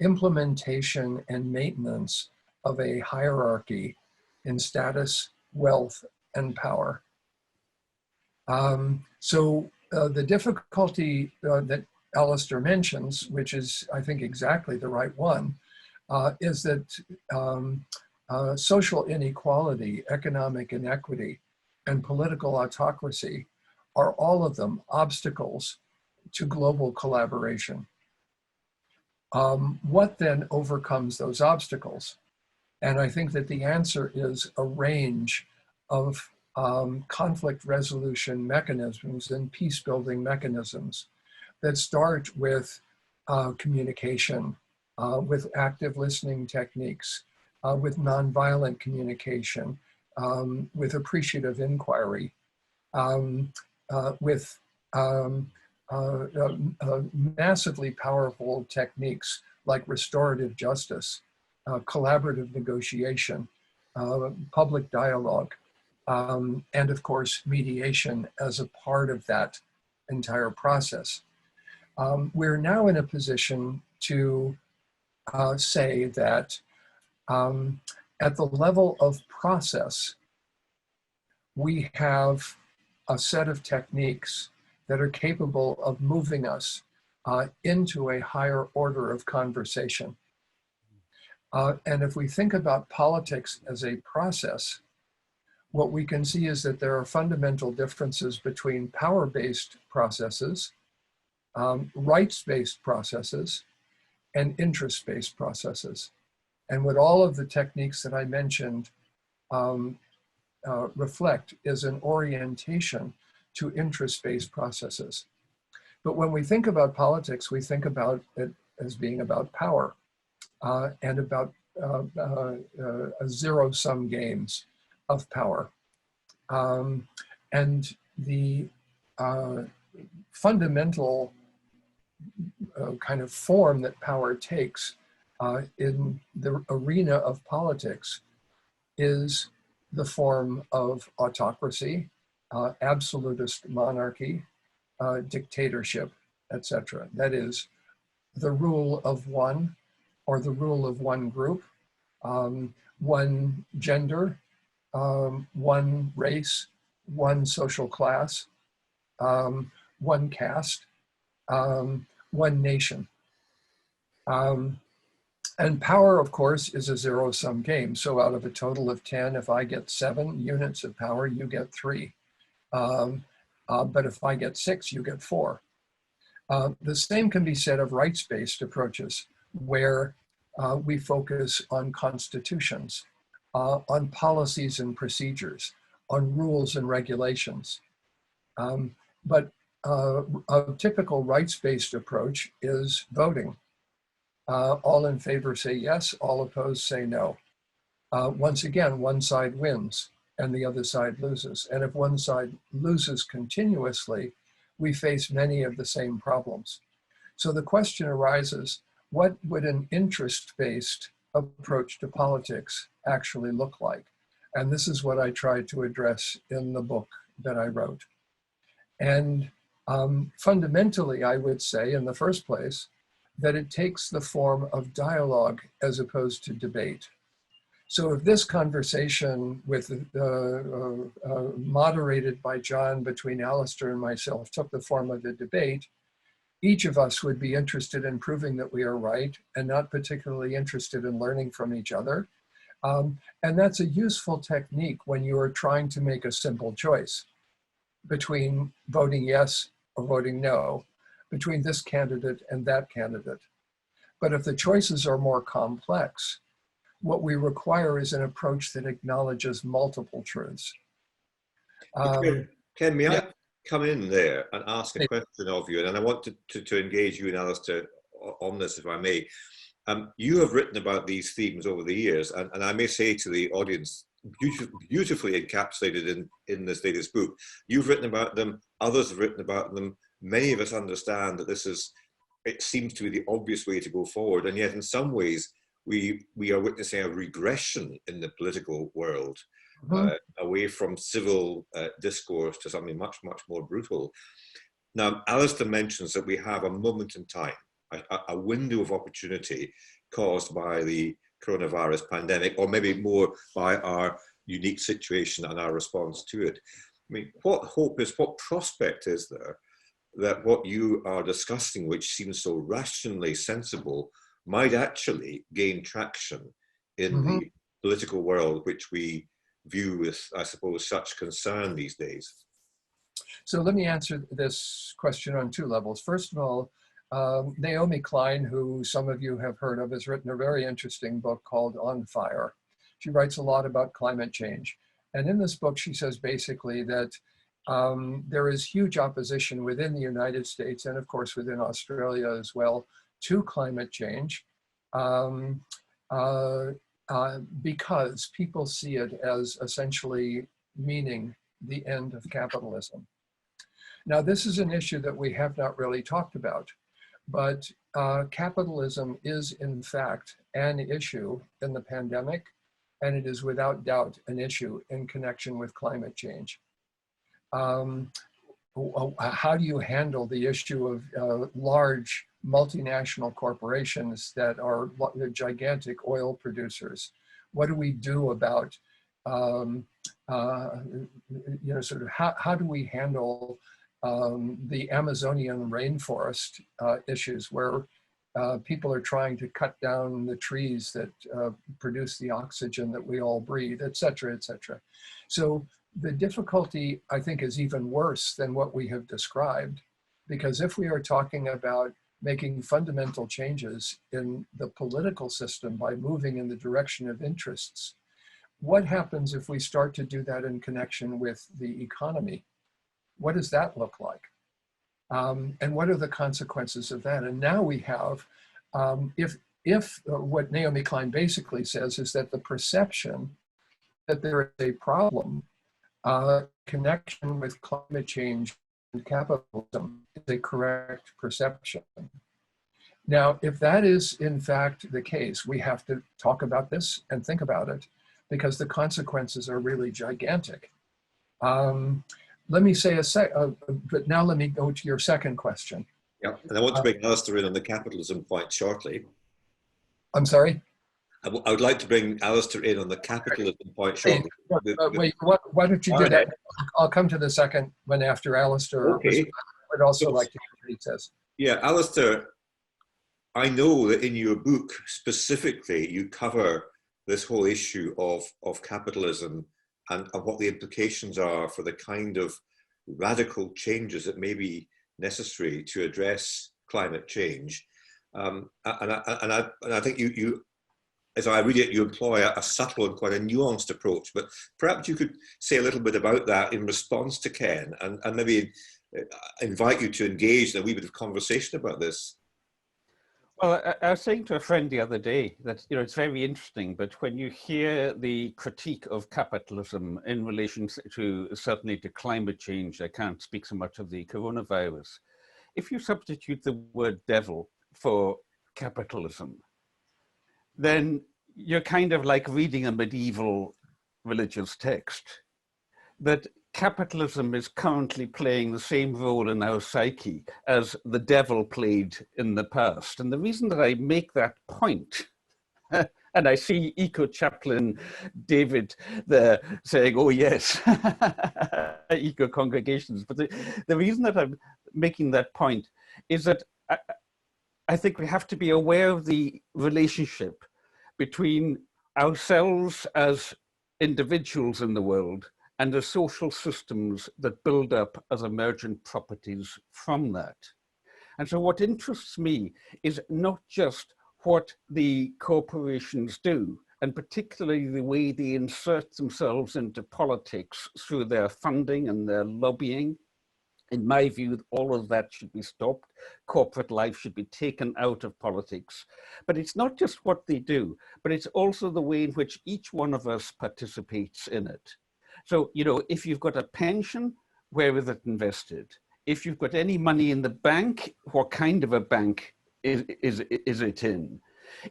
implementation and maintenance of a hierarchy in status, wealth, and power. So the difficulty that Alastair mentions, which is, I think, exactly the right one, is that social inequality, economic inequity, and political autocracy are all of them obstacles to global collaboration. What then overcomes those obstacles? And I think that the answer is a range of conflict resolution mechanisms and peace-building mechanisms that start with communication, with active listening techniques, with nonviolent communication, with appreciative inquiry, with massively powerful techniques like restorative justice, collaborative negotiation, public dialogue, and of course, mediation as a part of that entire process. We're now in a position to say that at the level of process, we have a set of techniques that are capable of moving us into a higher order of conversation. And if we think about politics as a process, what we can see is that there are fundamental differences between power-based processes, rights-based processes, and interest-based processes. And what all of the techniques that I mentioned reflect is an orientation to interest-based processes. But when we think about politics, we think about it as being about power and about a zero-sum games of power. And the fundamental kind of form that power takes in the arena of politics is the form of autocracy, absolutist monarchy, dictatorship, etc. That is, the rule of one or the rule of one group, one gender, one race, one social class, one caste, one nation. And power, of course, is a zero-sum game. So out of a total of 10, if I get 7 units of power, you get 3. But if I get 6, you get 4. The same can be said of rights-based approaches, where we focus on constitutions, on policies and procedures, on rules and regulations. But a typical rights-based approach is voting. All in favor say yes, all opposed say no. Once again, one side wins and the other side loses. And if one side loses continuously, we face many of the same problems. So the question arises, what would an interest-based approach to politics actually look like? And this is what I tried to address in the book that I wrote. And fundamentally, I would say in the first place, that it takes the form of dialogue as opposed to debate. So if this conversation with moderated by John between Alastair and myself took the form of a debate, each of us would be interested in proving that we are right and not particularly interested in learning from each other. And that's a useful technique when you are trying to make a simple choice between voting yes or voting no, between this candidate and that candidate. But if the choices are more complex, what we require is an approach that acknowledges multiple truths. Ken, may I come in there and ask a question of you? And I want to engage you and Alastair on this, if I may. You have written about these themes over the years, and I may say to the audience, beautifully encapsulated in this latest book. You've written about them, others have written about them. Many of us understand that it seems to be the obvious way to go forward, and yet in some ways we are witnessing a regression in the political world, away from civil discourse to something much, much more brutal. Now, Alastair mentions that we have a moment in time, a window of opportunity caused by the coronavirus pandemic, or maybe more by our unique situation and our response to it. I mean, what hope is, what prospect is there that what you are discussing, which seems so rationally sensible, might actually gain traction in the political world, which we view with, I suppose, such concern these days? So let me answer this question on 2 levels. First of all, Naomi Klein, who some of you have heard of, has written a very interesting book called On Fire. She writes a lot about climate change. And in this book, she says basically that there is huge opposition within the United States and of course within Australia as well to climate change because people see it as essentially meaning the end of capitalism. Now, this is an issue that we have not really talked about, but capitalism is in fact an issue in the pandemic, and it is without doubt an issue in connection with climate change. How do you handle the issue of large multinational corporations that are gigantic oil producers? What do we do about, sort of how do we handle the Amazonian rainforest issues where people are trying to cut down the trees that produce the oxygen that we all breathe, et cetera, et cetera. So the difficulty, I think, is even worse than what we have described, because if we are talking about making fundamental changes in the political system by moving in the direction of interests, what happens if we start to do that in connection with the economy? What does that look like? And what are the consequences of that? And now we have, if what Naomi Klein basically says is that the perception that there is a problem connection with climate change and capitalism is a correct perception. Now, if that is in fact the case, we have to talk about this and think about it, because the consequences are really gigantic. Let me say but now let me go to your second question. Yeah, and I want to bring Alastair in on the capitalism point shortly. I'm sorry? I would like to bring Alastair in on the capitalism point shortly. Wait, why don't you do that? I'll come to the second one after Alastair. Okay. I would also like to hear what he says. Yeah, Alastair, I know that in your book specifically, you cover this whole issue of capitalism and what the implications are for the kind of radical changes that may be necessary to address climate change. And I think you, as I read it, you employ a subtle and quite a nuanced approach, but perhaps you could say a little bit about that in response to Ken, and maybe invite you to engage in a wee bit of conversation about this. Well, I was saying to a friend the other day that, you know, it's very interesting, but when you hear the critique of capitalism in relation to certainly to climate change, I can't speak so much of the coronavirus. If you substitute the word devil for capitalism, then you're kind of like reading a medieval religious text, that capitalism is currently playing the same role in our psyche as the devil played in the past. And the reason that I make that point, and I see eco-chaplain David there saying, oh yes, eco-congregations, but the reason that I'm making that point is that I think we have to be aware of the relationship between ourselves as individuals in the world and the social systems that build up as emergent properties from that. And so what interests me is not just what the corporations do, and particularly the way they insert themselves into politics through their funding and their lobbying. In my view, all of that should be stopped. Corporate life should be taken out of politics. But it's not just what they do, but it's also the way in which each one of us participates in it. So, you know, if you've got a pension, where is it invested? If you've got any money in the bank, what kind of a bank is it in?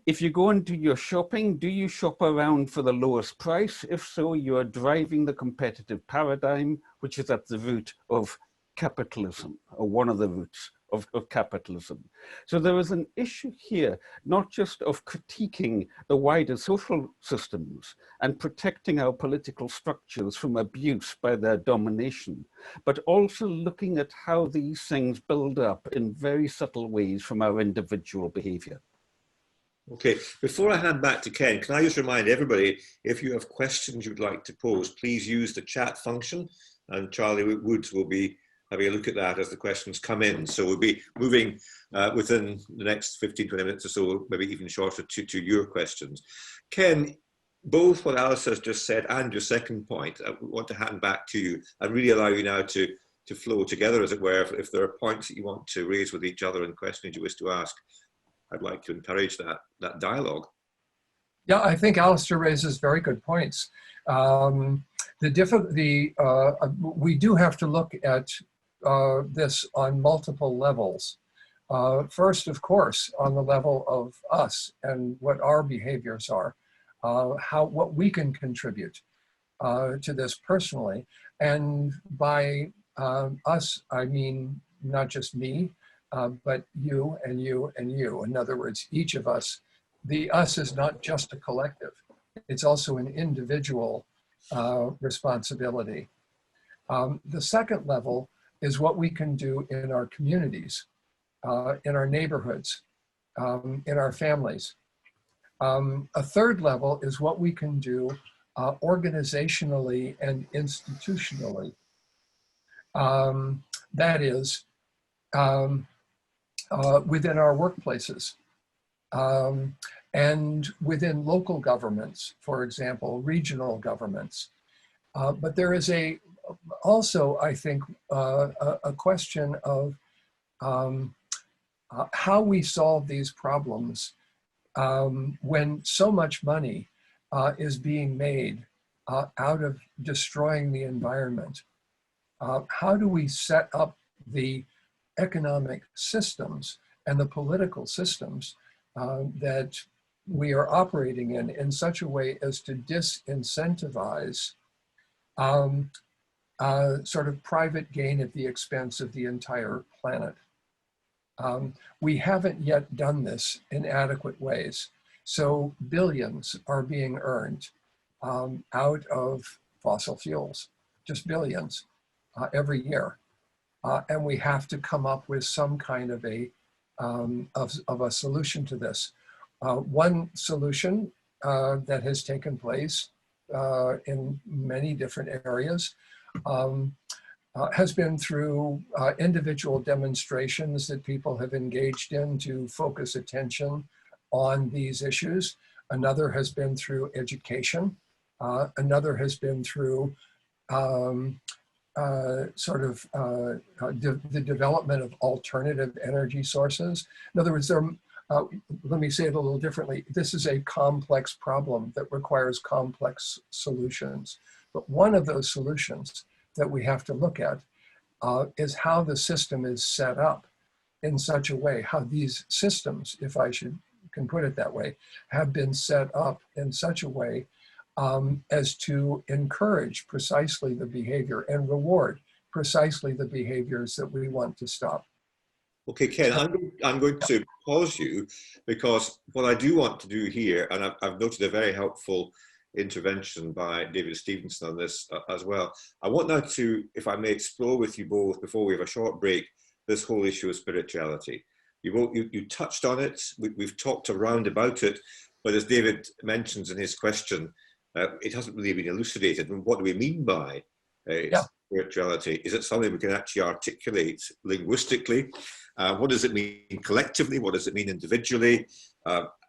If you go and do your shopping, do you shop around for the lowest price? If so, you are driving the competitive paradigm, which is at the root of capitalism, or one of the roots of capitalism. So there is an issue here, not just of critiquing the wider social systems and protecting our political structures from abuse by their domination, but also looking at how these things build up in very subtle ways from our individual behavior. Okay, before I hand back to Ken, can I just remind everybody, if you have questions you'd like to pose, please use the chat function, and Charlie Woods will be having a look at that as the questions come in. So we'll be moving within the next 15, 20 minutes or so, maybe even shorter, to your questions. Ken, both what Alastair has just said and your second point, I want to hand back to you and really allow you now to flow together, as it were. If there are points that you want to raise with each other and questions you wish to ask, I'd like to encourage that dialogue. Yeah, I think Alastair raises very good points. We do have to look at this on multiple levels. First, of course, on the level of us and what our behaviors are, what we can contribute to this personally. And by us, I mean not just me, but you and you and you. In other words, each of us. The us is not just a collective. It's also an individual responsibility. The second level is what we can do in our communities, in our neighborhoods, in our families. A third level is what we can do organizationally and institutionally. That is, within our workplaces. And within local governments, for example, regional governments. But there is also, I think, a question of how we solve these problems when so much money is being made out of destroying the environment How do we set up the economic systems and the political systems that we are operating in such a way as to disincentivize sort of private gain at the expense of the entire planet? We haven't yet done this in adequate ways. So billions are being earned out of fossil fuels, just billions every year. And we have to come up with some kind of a solution to this. One solution that has taken place in many different areas has been through individual demonstrations that people have engaged in to focus attention on these issues. Another has been through education. Another has been through the development of alternative energy sources. In other words, let me say it a little differently. This is a complex problem that requires complex solutions. But one of those solutions that we have to look at is how the system is set up in such a way, how these systems, if I can put it that way, have been set up in such a way as to encourage precisely the behavior and reward precisely the behaviors that we want to stop. Okay, Ken, I'm going to pause you because what I do want to do here, and I've noted a very helpful intervention by David Stevenson on this as well. I want now to, if I may, explore with you both before we have a short break, this whole issue of spirituality. You touched on it, we've talked around about it, but as David mentions in his question, it hasn't really been elucidated. And what do we mean by spirituality? Is it something we can actually articulate linguistically? What does it mean collectively? What does it mean individually?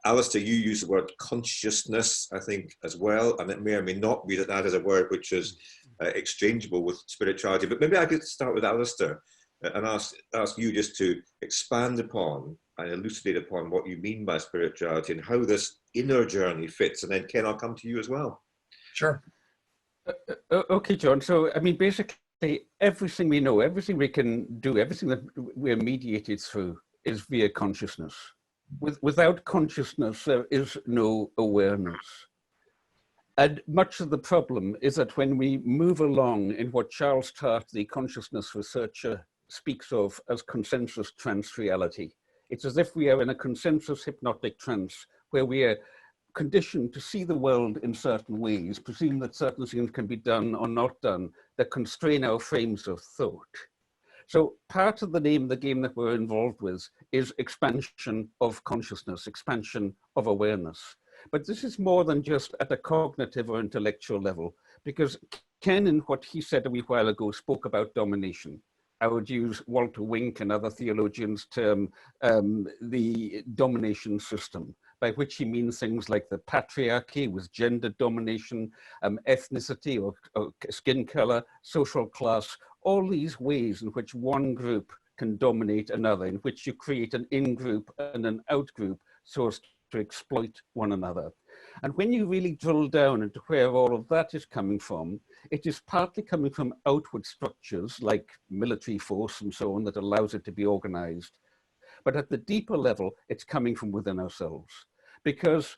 Alastair, you use the word consciousness, I think, as well, and it may or may not be that is a word which is exchangeable with spirituality. But maybe I could start with Alastair and ask you just to expand upon and elucidate upon what you mean by spirituality and how this inner journey fits. And then, Ken, I'll come to you as well. Sure. Okay, John. So, I mean, basically, everything we know, everything we can do, everything that we're mediated through is via consciousness. Without consciousness, there is no awareness. And much of the problem is that when we move along in what Charles Tart, the consciousness researcher, speaks of as consensus trance reality, it's as if we are in a consensus hypnotic trance where we are conditioned to see the world in certain ways, presume that certain things can be done or not done, that constrain our frames of thought. So part of the name of the game that we're involved with is expansion of consciousness, expansion of awareness. But this is more than just at a cognitive or intellectual level, because Ken, in what he said a wee while ago, spoke about domination. I would use Walter Wink and other theologians' term, the domination system, by which he means things like the patriarchy with gender domination, ethnicity or skin color, social class, all these ways in which one group can dominate another, in which you create an in-group and an out-group so as to exploit one another. And when you really drill down into where all of that is coming from, it is partly coming from outward structures like military force and so on that allows it to be organized. But at the deeper level, it's coming from within ourselves. Because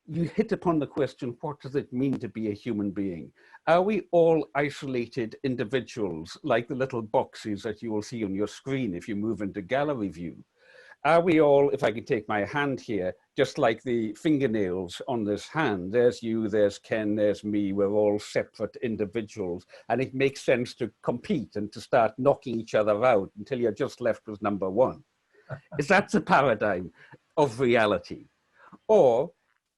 you hit upon the question, what does it mean to be a human being? Are we all isolated individuals like the little boxes that you will see on your screen if you move into gallery view? Are we all, if I can take my hand here, just like the fingernails on this hand, there's you, there's Ken, there's me, we're all separate individuals, and it makes sense to compete and to start knocking each other out until you're just left with number one. Is that the paradigm of reality? Or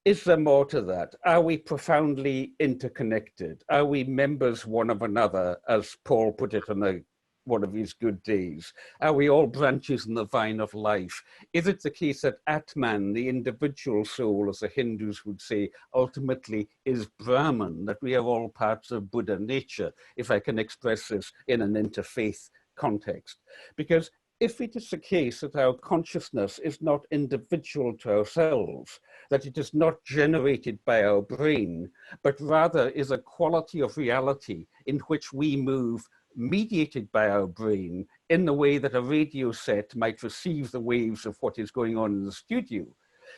is there more to that? Are we profoundly interconnected? Are we members one of another, as Paul put it on one of his good days? Are we all branches in the vine of life? Is it the case that Atman, the individual soul, as the Hindus would say, ultimately is Brahman, that we are all parts of Buddha nature, if I can express this in an interfaith context? Because if it is the case that our consciousness is not individual to ourselves, that it is not generated by our brain, but rather is a quality of reality in which we move mediated by our brain in the way that a radio set might receive the waves of what is going on in the studio.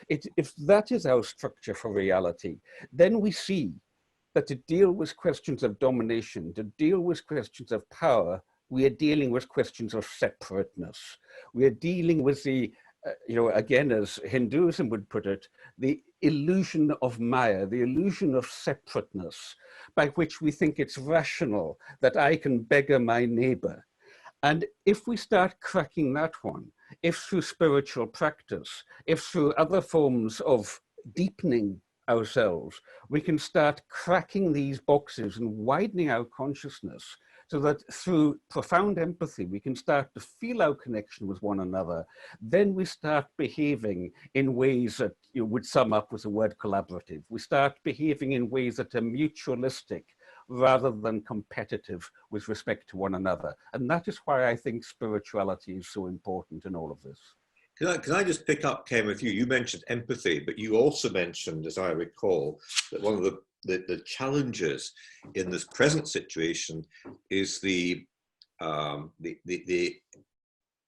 If that is our structure for reality, then we see that to deal with questions of domination, to deal with questions of power, we are dealing with questions of separateness. We are dealing with the, again, as Hinduism would put it, the illusion of Maya, the illusion of separateness, by which we think it's rational that I can beggar my neighbor. And if we start cracking that one, if through spiritual practice, if through other forms of deepening ourselves, we can start cracking these boxes and widening our consciousness so that through profound empathy, we can start to feel our connection with one another. Then we start behaving in ways that would sum up with the word collaborative. We start behaving in ways that are mutualistic rather than competitive with respect to one another. And that is why I think spirituality is so important in all of this. Can I just pick up, Ken, with you? You mentioned empathy, but you also mentioned, as I recall, that one of the challenges in this present situation is the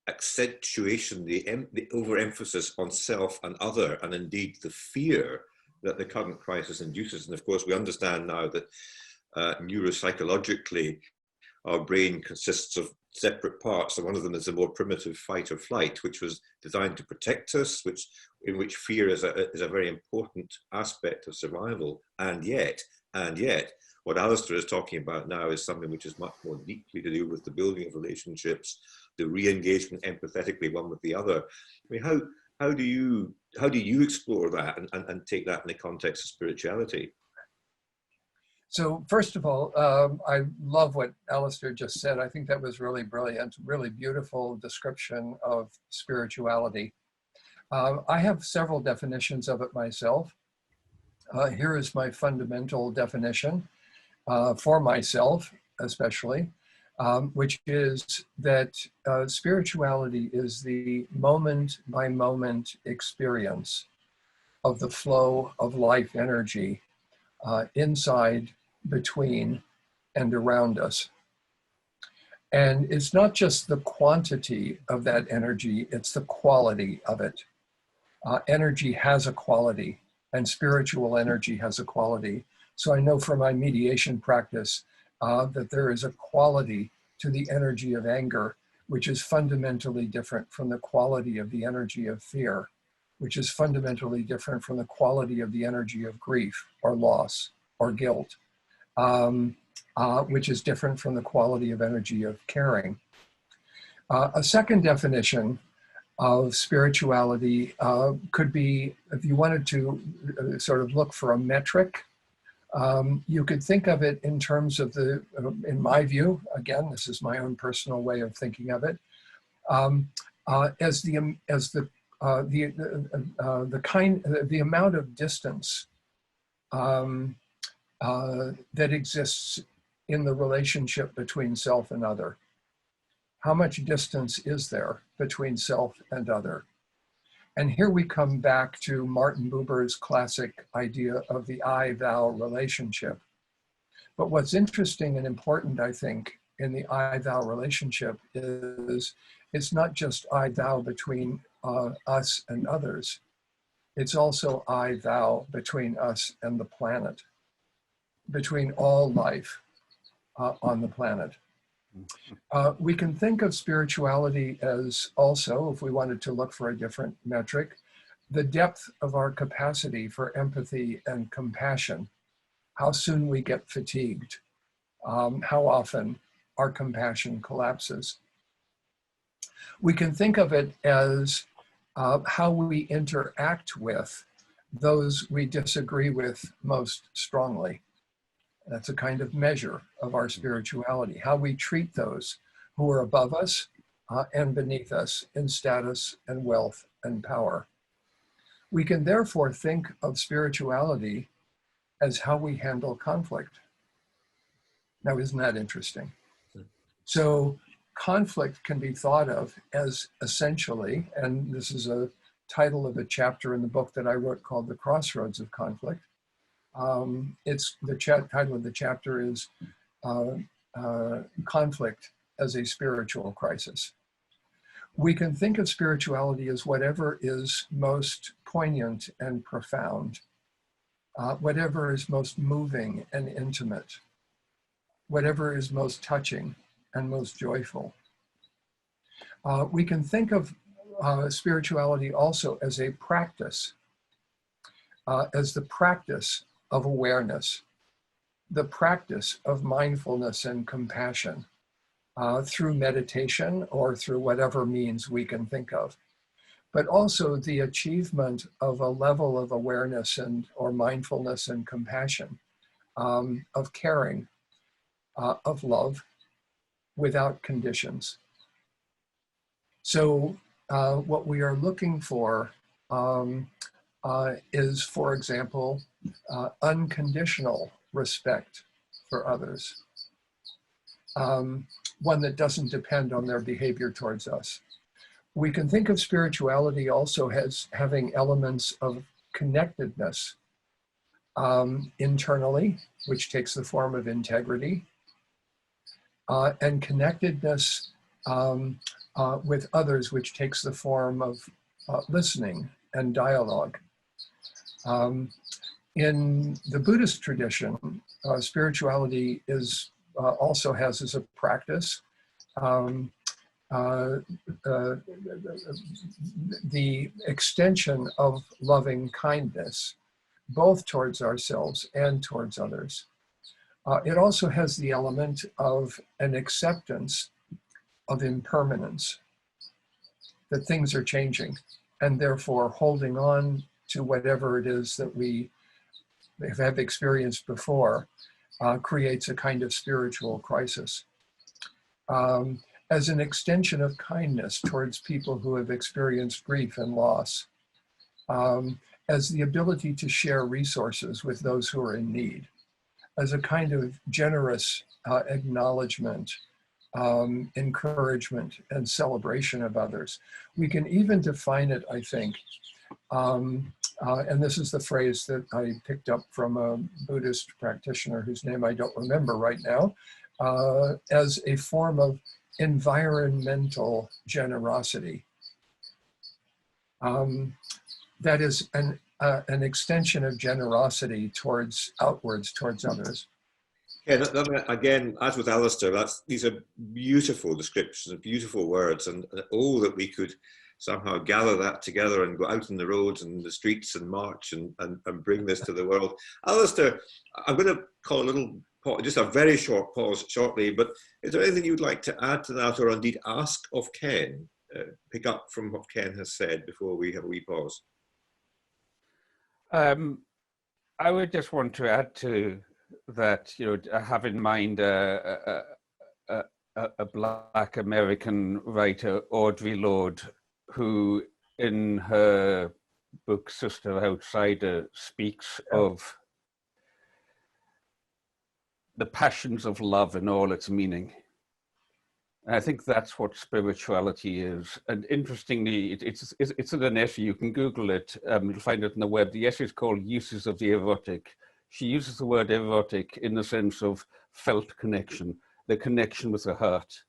accentuation, the overemphasis on self and other, and indeed the fear that the current crisis induces. And of course, we understand now that neuropsychologically, our brain consists of separate parts, and one of them is the more primitive fight or flight, which was designed to protect us, in which fear is a very important aspect of survival. And yet, what Alastair is talking about now is something which is much more deeply to do with the building of relationships, the re-engagement empathetically one with the other. I mean, how do you explore that and take that in the context of spirituality? So first of all, I love what Alastair just said. I think that was really brilliant, really beautiful description of spirituality. I have several definitions of it myself. Here is my fundamental definition for myself, especially, which is that spirituality is the moment-by-moment experience of the flow of life energy inside, between, and around us. And it's not just the quantity of that energy, it's the quality of it. Energy has a quality, and spiritual energy has a quality. So I know from my mediation practice that there is a quality to the energy of anger, which is fundamentally different from the quality of the energy of fear, which is fundamentally different from the quality of the energy of grief or loss or guilt, which is different from the quality of energy of caring. A second definition of spirituality could be, if you wanted to sort of look for a metric, you could think of it in terms of in my view, again, this is my own personal way of thinking of it, as the amount of distance that exists in the relationship between self and other. How much distance is there between self and other? And here we come back to Martin Buber's classic idea of the I-thou relationship. But what's interesting and important, I think, in the I-thou relationship is it's not just I-thou between us and others. It's also I-thou between us and the planet, between all life on the planet. We can think of spirituality as also, if we wanted to look for a different metric, the depth of our capacity for empathy and compassion, how soon we get fatigued, how often our compassion collapses. We can think of it as how we interact with those we disagree with most strongly. That's a kind of measure of our spirituality, how we treat those who are above us and beneath us in status and wealth and power. We can therefore think of spirituality as how we handle conflict. Now, isn't that interesting? So conflict can be thought of as essentially, and this is a title of a chapter in the book that I wrote called The Crossroads of Conflict. It's the title of the chapter is conflict as a spiritual crisis. We can think of spirituality as whatever is most poignant and profound, whatever is most moving and intimate, whatever is most touching and most joyful. We can think of spirituality also as a practice, as the practice of awareness, the practice of mindfulness and compassion through meditation or through whatever means we can think of, but also the achievement of a level of awareness and or mindfulness and compassion, of caring, of love without conditions. So what we are looking for is, for example, unconditional respect for others, one that doesn't depend on their behavior towards us. We can think of spirituality also as having elements of connectedness internally, which takes the form of integrity, and connectedness with others, which takes the form of listening and dialogue. In the Buddhist tradition, spirituality is also has as a practice the extension of loving kindness, both towards ourselves and towards others. It also has the element of an acceptance of impermanence, that things are changing, and therefore holding on to whatever it is that we have experienced before creates a kind of spiritual crisis. As an extension of kindness towards people who have experienced grief and loss, as the ability to share resources with those who are in need, as a kind of generous acknowledgement, encouragement, and celebration of others. We can even define it, I think, and this is the phrase that I picked up from a Buddhist practitioner whose name I don't remember right now, as a form of environmental generosity. That is an extension of generosity towards outwards, towards others. Yeah, again, as with Alastair, these are beautiful descriptions, beautiful words, and oh, that we could somehow gather that together and go out on the roads and the streets and march and bring this to the world. Alastair, I'm going to call a little pause, just a very short pause shortly, but is there anything you'd like to add to that, or indeed ask of Ken? Pick up from what Ken has said before we have a wee pause. I would just want to add to that, have in mind a Black American writer, Audre Lorde, who in her book Sister Outsider speaks of the passions of love in all its meaning. And I think that's what spirituality is. And interestingly, it's in an essay. You can Google it. You'll find it on the web. The essay is called Uses of the Erotic. She uses the word erotic in the sense of felt connection, the connection with the heart.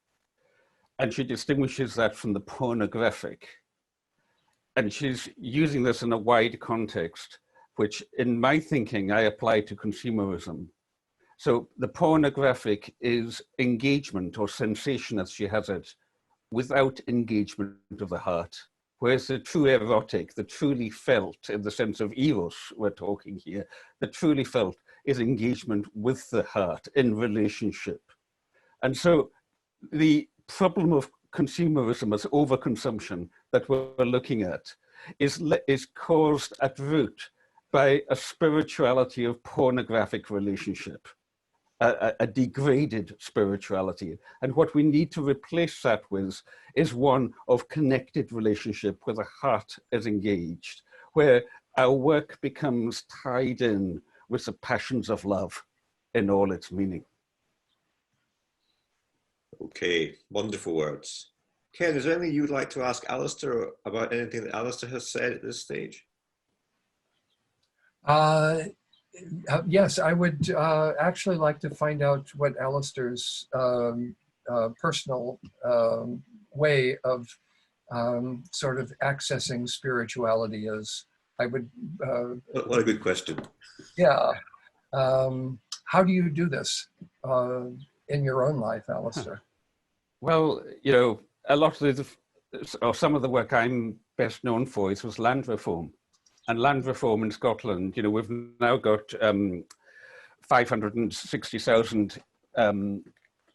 And she distinguishes that from the pornographic. And she's using this in a wide context, which in my thinking, I apply to consumerism. So the pornographic is engagement or sensation, as she has it, without engagement of the heart. Whereas the true erotic, the truly felt, in the sense of eros we're talking here, the truly felt is engagement with the heart in relationship. And so the problem of consumerism as overconsumption that we're looking at is caused at root by a spirituality of pornographic relationship. A degraded spirituality. And what we need to replace that with is one of connected relationship where the heart is engaged, where our work becomes tied in with the passions of love in all its meaning. Okay, wonderful words. Ken, is there anything you'd like to ask Alastair about anything that Alastair has said at this stage? Yes, I would actually like to find out what Alastair's personal way of sort of accessing spirituality is. I would. What a good question. Yeah. How do you do this in your own life, Alastair? Well, you know, a lot of or some of the work I'm best known for was land reform. And land reform in Scotland, you know, we've now got 560,000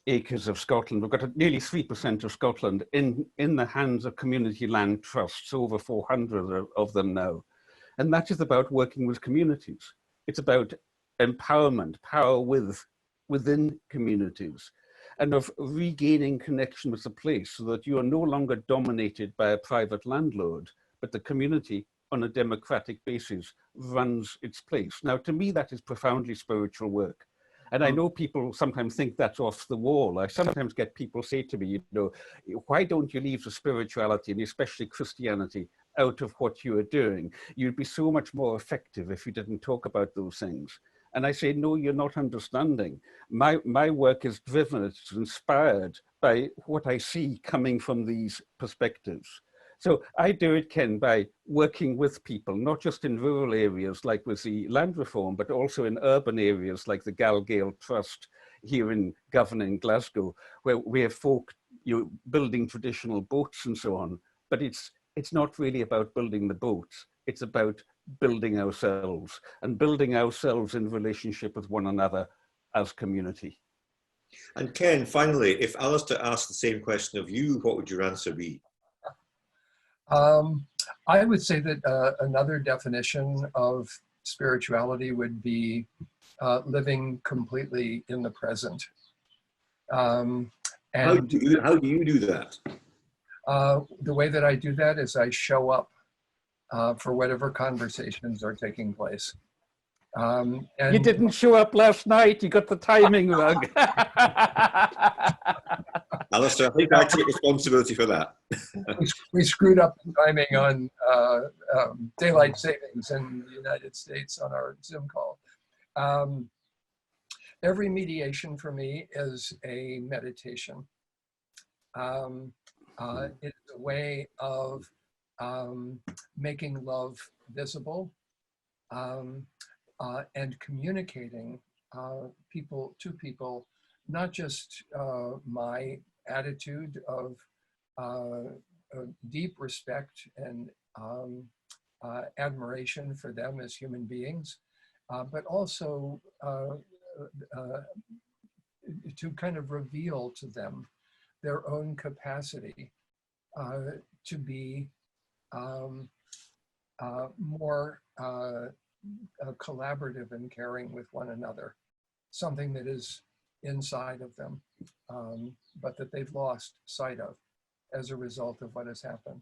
acres of Scotland. We've got nearly 3% of Scotland in the hands of community land trusts, over 400 of them now. And that is about working with communities. It's about empowerment, power within communities, and of regaining connection with the place so that you are no longer dominated by a private landlord, but the community on a democratic basis runs its place. Now, to me, that is profoundly spiritual work. And I know people sometimes think that's off the wall. I sometimes get people say to me, you know, why don't you leave the spirituality, and especially Christianity, out of what you are doing? You'd be so much more effective if you didn't talk about those things. And I say, no, you're not understanding. My work is driven, it's inspired by what I see coming from these perspectives. So I do it, Ken, by working with people, not just in rural areas like with the land reform, but also in urban areas like the Galgale Trust here in Govan in Glasgow, where we have folk, you know, building traditional boats and so on. But it's not really about building the boats. It's about building ourselves and building ourselves in relationship with one another as community. And Ken, finally, if Alastair asked the same question of you, what would your answer be? I would say that another definition of spirituality would be living completely in the present. And how do you do that? The way that I do that is I show up for whatever conversations are taking place. And you didn't show up last night. You got the timing wrong. Alastair, I think I take responsibility for that. we screwed up the timing on daylight savings in the United States on our Zoom call. Every mediation for me is a meditation. It's a way of making love visible and communicating to people, not just my attitude of deep respect and admiration for them as human beings, but also to kind of reveal to them their own capacity to be more collaborative and caring with one another, something that is inside of them, but that they've lost sight of as a result of what has happened.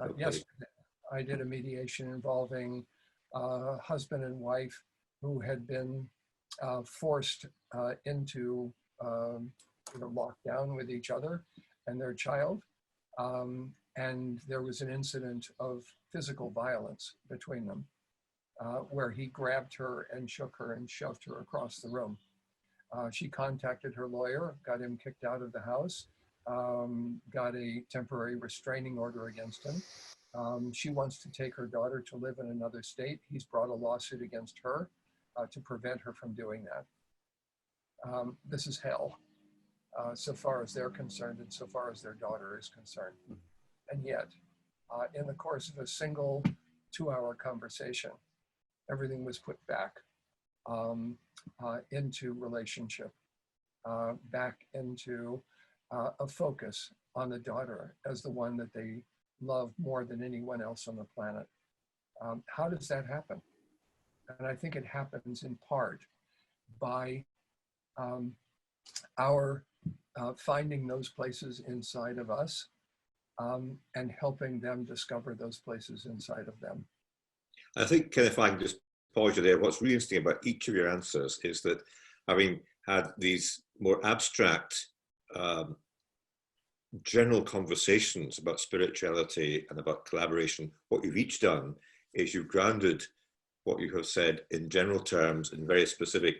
Okay. Yesterday, I did a mediation involving a husband and wife who had been forced into lockdown with each other and their child. And there was an incident of physical violence between them, where he grabbed her and shook her and shoved her across the room. She contacted her lawyer, got him kicked out of the house, got a temporary restraining order against him. She wants to take her daughter to live in another state. He's brought a lawsuit against her to prevent her from doing that. This is hell, so far as they're concerned and so far as their daughter is concerned. And yet, in the course of a single 2-hour conversation, everything was put back into relationship, back into a focus on the daughter as the one that they love more than anyone else on the planet. How does that happen? And I think it happens in part by our finding those places inside of us and helping them discover those places inside of them. I think, Ken, if I can just pause you there, what's really interesting about each of your answers is that having had these more abstract general conversations about spirituality and about collaboration, what you've each done is you've grounded what you have said in general terms, in very specific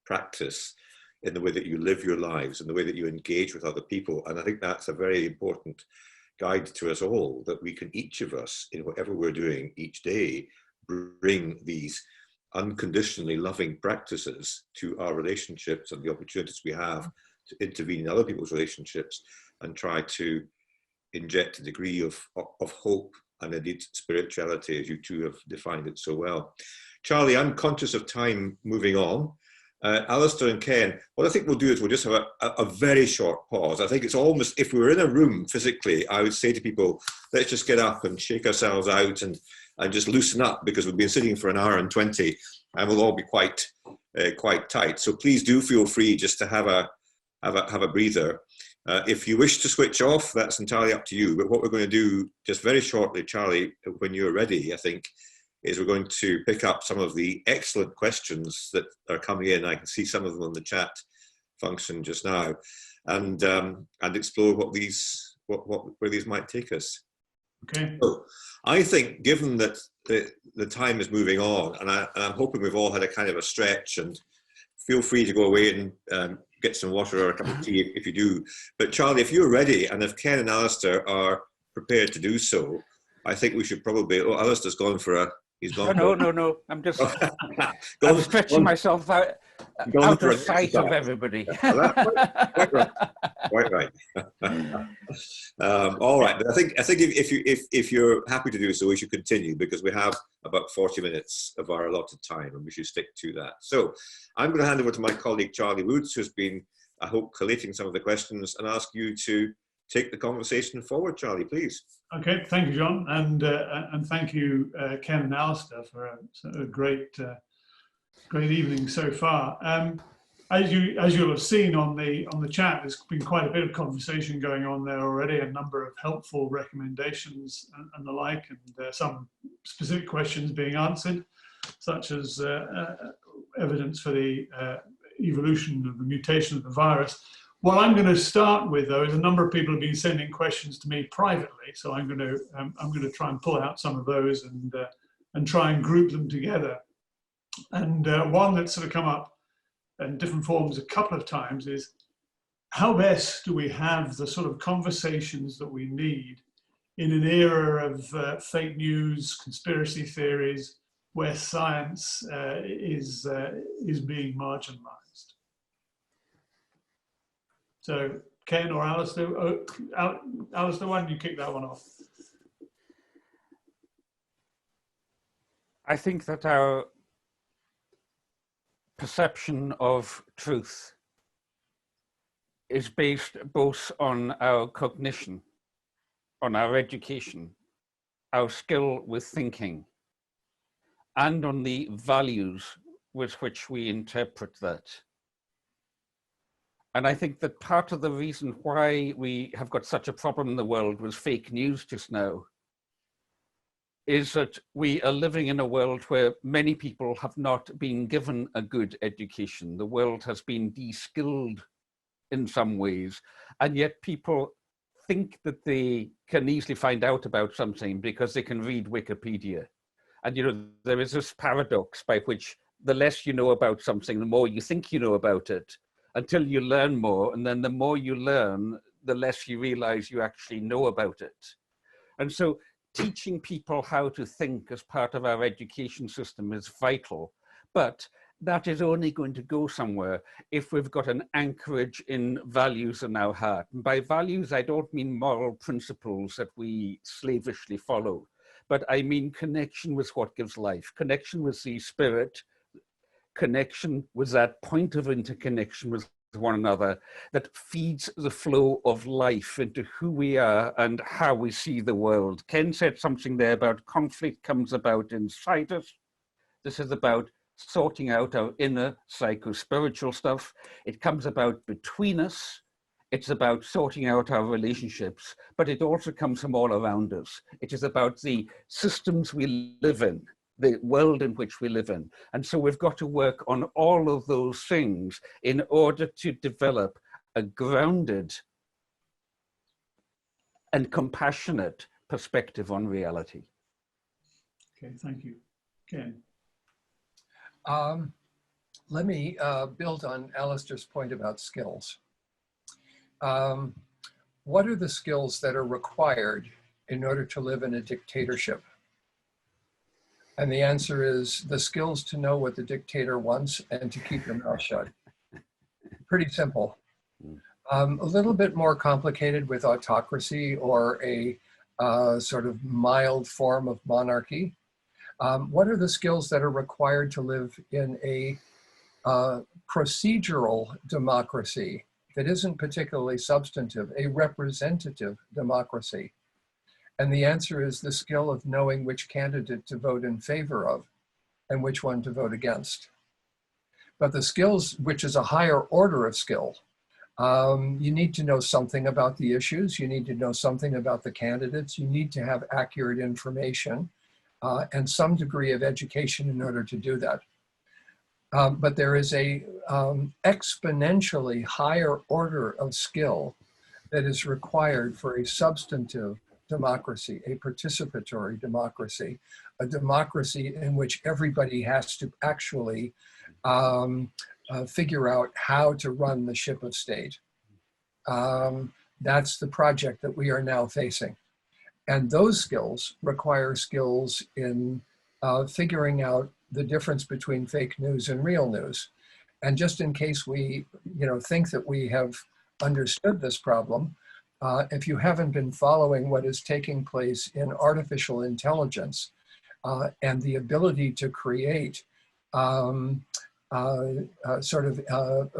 practice, in the way that you live your lives, in the way that you engage with other people. And I think that's a very important guide to us all, that we can, each of us, in whatever we're doing each day, bring these unconditionally loving practices to our relationships and the opportunities we have to intervene in other people's relationships, and try to inject a degree of hope and indeed spirituality, as you two have defined it so well. Charlie, I'm conscious of time moving on. Alastair and Ken, what I think we'll do is we'll just have a very short pause. I think it's almost, if we were in a room physically, I would say to people, let's just get up and shake ourselves out and just loosen up, because we've been sitting for an hour and 20 and we'll all be quite tight. So please do feel free just to have a breather. If you wish to switch off, that's entirely up to you. But what we're going to do just very shortly, Charlie, when you're ready, I think, is we're going to pick up some of the excellent questions that are coming in. I can see some of them on the chat function just now, and explore where these might take us. Okay. So I think, given that the time is moving on, and I'm hoping we've all had a kind of a stretch, and feel free to go away and get some water or a cup of tea if you do. But Charlie, if you're ready, and if Ken and Alastair are prepared to do so, I think we should probably. Oh, Alastair's gone for a. He's gone. No. I'm just. I'm stretching myself out of sight of everybody. Quite right. All right, but I think if you're happy to do so, we should continue, because we have about 40 minutes of our allotted time, and we should stick to that. So I'm going to hand over to my colleague Charlie Woods, who's been, I hope, collating some of the questions, and ask you to take the conversation forward. Charlie, please. Okay, thank you, John, and thank you, Ken and Alastair, for a great evening so far. As you'll have seen on the chat, there's been quite a bit of conversation going on there already. A number of helpful recommendations and the like, and some specific questions being answered, such as evidence for the evolution of the mutation of the virus. What I'm going to start with, though, is a number of people have been sending questions to me privately, so I'm going to try and pull out some of those and try and group them together. And one that's sort of come up in different forms a couple of times is, how best do we have the sort of conversations that we need in an era of fake news, conspiracy theories, where science is being marginalized? So, Ken or Alastair, Alastair, why don't you kick that one off? I think that our perception of truth is based both on our cognition, on our education, our skill with thinking, and on the values with which we interpret that. And I think that part of the reason why we have got such a problem in the world with fake news just now is that we are living in a world where many people have not been given a good education. The world has been de-skilled in some ways, and yet people think that they can easily find out about something because they can read Wikipedia. And you know, there is this paradox by which the less you know about something, the more you think you know about it, until you learn more, and then the more you learn, the less you realize you actually know about it. And so teaching people how to think as part of our education system is vital, but that is only going to go somewhere if we've got an anchorage in values in our heart. And by values, I don't mean moral principles that we slavishly follow, but I mean connection with what gives life, connection with the spirit, connection with that point of interconnection with one another that feeds the flow of life into who we are and how we see the world. Ken said something there about conflict comes about inside us. This is about sorting out our inner psycho-spiritual stuff. It comes about between us. It's about sorting out our relationships, but it also comes from all around us. It is about the systems we live in, the world in which we live in. And so we've got to work on all of those things in order to develop a grounded and compassionate perspective on reality. Okay, thank you. Ken. Let me build on Alastair's point about skills. What are the skills that are required in order to live in a dictatorship? And the answer is the skills to know what the dictator wants and to keep your mouth shut. Pretty simple. A little bit more complicated with autocracy or a sort of mild form of monarchy. What are the skills that are required to live in a procedural democracy that isn't particularly substantive, a representative democracy? And the answer is the skill of knowing which candidate to vote in favor of and which one to vote against. But the skills, which is a higher order of skill, you need to know something about the issues, you need to know something about the candidates, you need to have accurate information and some degree of education in order to do that. But there is a exponentially higher order of skill that is required for a substantive democracy, a participatory democracy, a democracy in which everybody has to actually figure out how to run the ship of state. That's the project that we are now facing. And those skills require skills in figuring out the difference between fake news and real news. And just in case we think that we have understood this problem, if you haven't been following what is taking place in artificial intelligence and the ability to create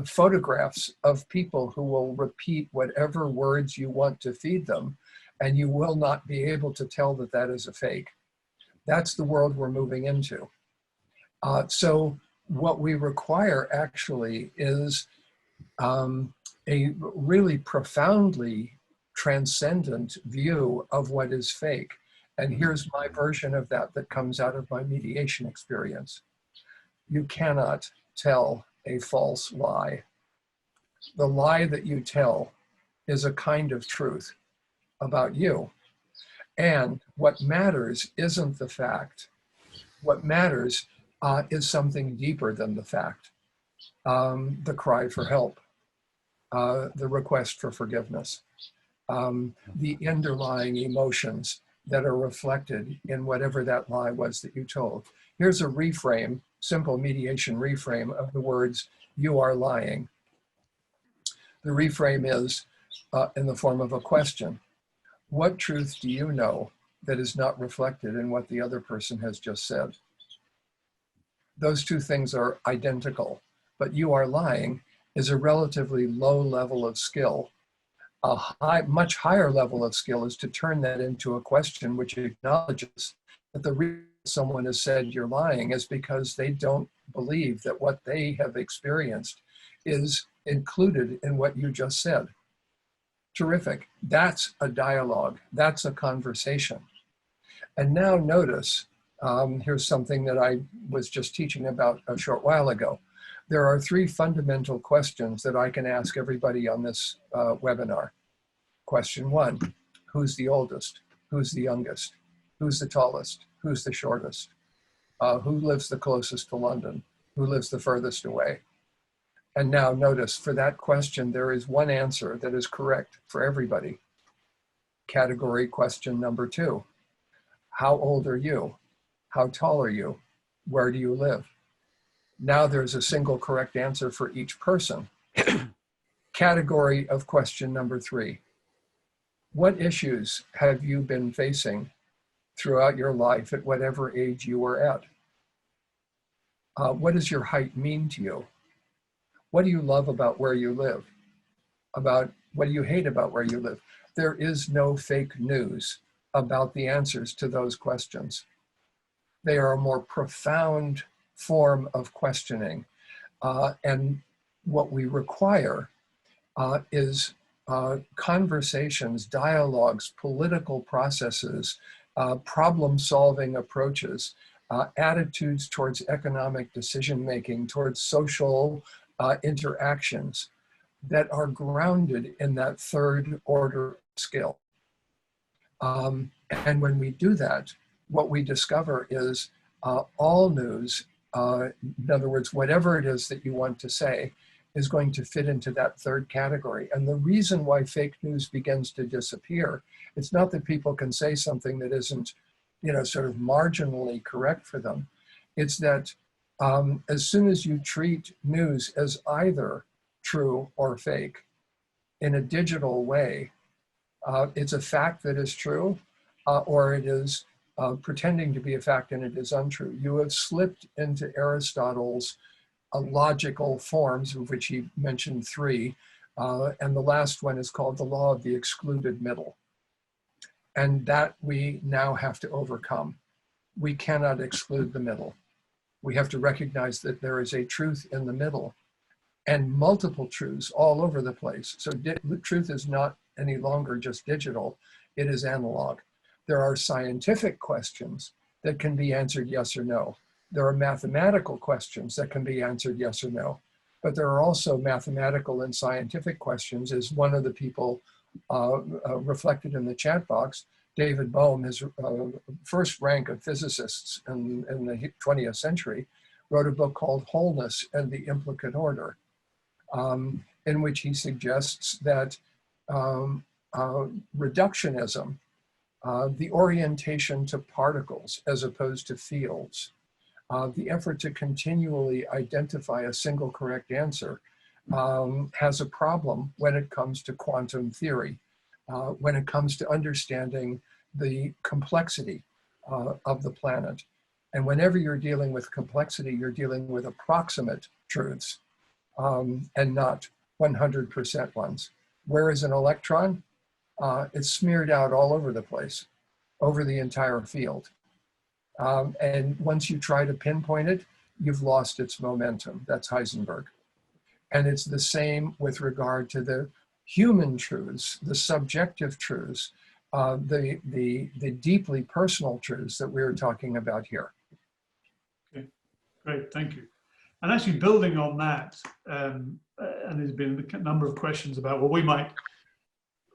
photographs of people who will repeat whatever words you want to feed them, and you will not be able to tell that that is a fake. That's the world we're moving into. So what we require actually is a really profoundly transcendent view of what is fake. And here's my version of that that comes out of my mediation experience. You cannot tell a false lie. The lie that you tell is a kind of truth about you. And what matters isn't the fact. What matters is something deeper than the fact. The cry for help, the request for forgiveness, the underlying emotions that are reflected in whatever that lie was that you told. Here's a reframe, simple mediation reframe of the words, "you are lying." The reframe is in the form of a question. What truth do you know that is not reflected in what the other person has just said? Those two things are identical, but "you are lying" is a relatively low level of skill. A much higher level of skill is to turn that into a question which acknowledges that the reason someone has said "you're lying" is because they don't believe that what they have experienced is included in what you just said. Terrific. That's a dialogue. That's a conversation. And now notice, here's something that I was just teaching about a short while ago. There are three fundamental questions that I can ask everybody on this webinar. Question one, who's the oldest? Who's the youngest? Who's the tallest? Who's the shortest? Who lives the closest to London? Who lives the furthest away? And now notice, for that question, there is one answer that is correct for everybody. Category question number two, how old are you? How tall are you? Where do you live? Now there's a single correct answer for each person. Category of question number three, what issues have you been facing throughout your life at whatever age you were at? What does your height mean to you? What do you love about where you live? What do you hate about where you live? There is no fake news about the answers to those questions. They are a more profound form of questioning. And what we require is conversations, dialogues, political processes, problem-solving approaches, attitudes towards economic decision-making, towards social interactions that are grounded in that third order skill. And when we do that, what we discover is all news In other words, whatever it is that you want to say is going to fit into that third category. And the reason why fake news begins to disappear, it's not that people can say something that isn't, sort of marginally correct for them. It's that as soon as you treat news as either true or fake in a digital way, it's a fact that is true, or it is pretending to be a fact and it is untrue. You have slipped into Aristotle's logical forms, of which he mentioned 3, and the last one is called the law of the excluded middle. And that we now have to overcome. We cannot exclude the middle. We have to recognize that there is a truth in the middle and multiple truths all over the place. So the truth is not any longer just digital, it is analog. There are scientific questions that can be answered yes or no. There are mathematical questions that can be answered yes or no. But there are also mathematical and scientific questions, as one of the people reflected in the chat box. David Bohm, his first rank of physicists in the 20th century, wrote a book called Wholeness and the Implicate Order, in which he suggests that reductionism, the orientation to particles as opposed to fields, the effort to continually identify a single correct answer, has a problem when it comes to quantum theory, when it comes to understanding the complexity of the planet. And whenever you're dealing with complexity, you're dealing with approximate truths and not 100% ones. Whereas an electron, it's smeared out all over the place, over the entire field. And once you try to pinpoint it, you've lost its momentum. That's Heisenberg. And it's the same with regard to the human truths, the subjective truths, the deeply personal truths that we're talking about here. Okay, great, thank you. And actually building on that, and there's been a number of questions about, well, we might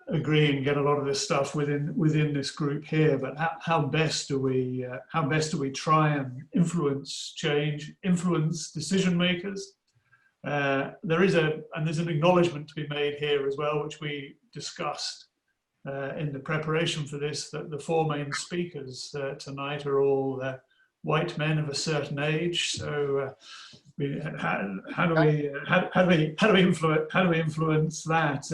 agree and get a lot of this stuff within this group here, but how best do we try and influence change, influence decision makers? There's an acknowledgement to be made here as well, which we discussed in the preparation for this, that the 4 main speakers tonight are all white men of a certain age. So how do we influence that?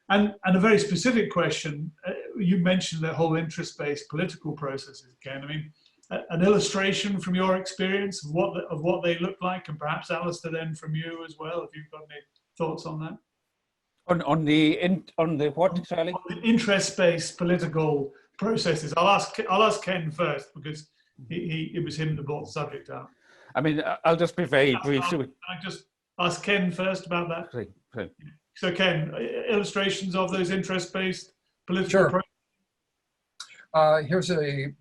And a very specific question, you mentioned the whole interest-based political processes, Ken. I mean, an illustration from your experience of what they look like, and perhaps Alastair then from you as well, if you've got any thoughts on that. On the what, Charlie? On the interest-based political processes. I'll ask Ken first, because it was him that brought the subject out. I mean, I'll just be very brief. Can I just ask Ken first about that? Please. So Ken, illustrations of those interest-based political processes? Sure. Here's a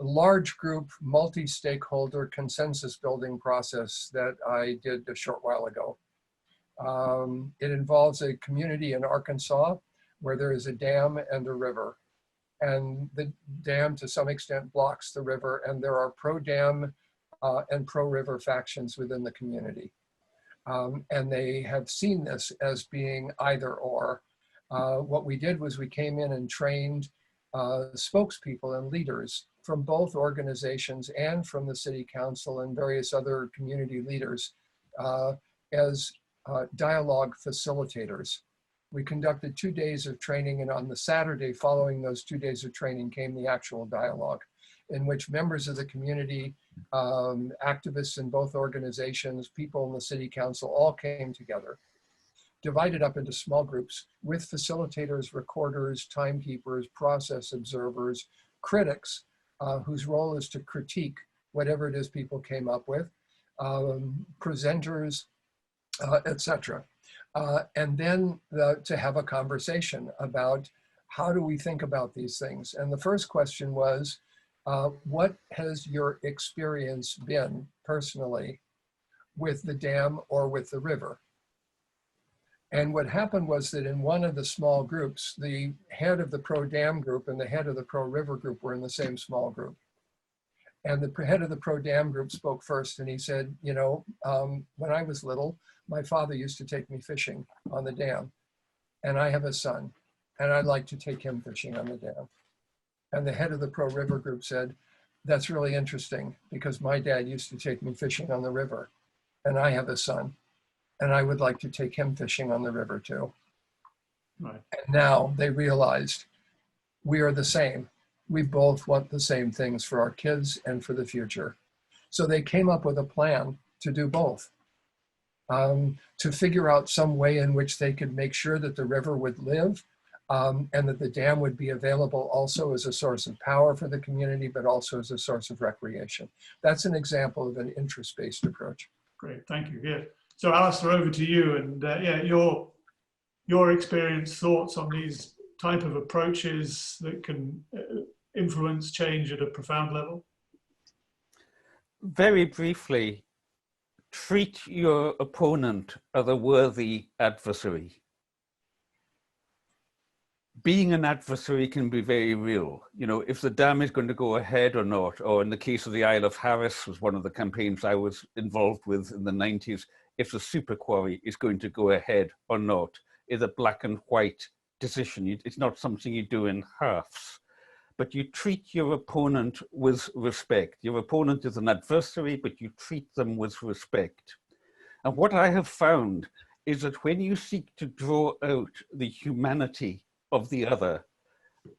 large group, multi-stakeholder consensus building process that I did a short while ago. It involves a community in Arkansas where there is a dam and a river. And the dam to some extent blocks the river, and there are pro-dam and pro-river factions within the community. And they have seen this as being either or. What we did was we came in and trained spokespeople and leaders from both organizations and from the city council and various other community leaders as dialogue facilitators. We conducted 2 days of training, and on the Saturday following those 2 days of training came the actual dialogue, in which members of the community, activists in both organizations, people in the city council all came together, divided up into small groups with facilitators, recorders, timekeepers, process observers, critics, whose role is to critique whatever it is people came up with, presenters, etc. And then to have a conversation about how do we think about these things. And the first question was, what has your experience been personally with the dam or with the river? And what happened was that in one of the small groups, the head of the pro-dam group and the head of the pro-river group were in the same small group. And the head of the pro-dam group spoke first, and he said, you know, when I was little, my father used to take me fishing on the dam, and I have a son, and I'd like to take him fishing on the dam. And the head of the pro-river group said, that's really interesting, because my dad used to take me fishing on the river, and I have a son, and I would like to take him fishing on the river too. Right. And now they realized we are the same. We both want the same things for our kids and for the future. So they came up with a plan to do both, to figure out some way in which they could make sure that the river would live, and that the dam would be available also as a source of power for the community, but also as a source of recreation. That's an example of an interest-based approach. Great, thank you. Yeah. So Alastair, over to you, and yeah, your experience, thoughts on these type of approaches that can influence change at a profound level? Very briefly, treat your opponent as a worthy adversary. Being an adversary can be very real. You know, if the dam is going to go ahead or not, or in the case of the Isle of Harris, was one of the campaigns I was involved with in the 90s, if the super quarry is going to go ahead or not, is a black and white decision. It's not something you do in halves, but you treat your opponent with respect. Your opponent is an adversary, but you treat them with respect. And what I have found is that when you seek to draw out the humanity of the other,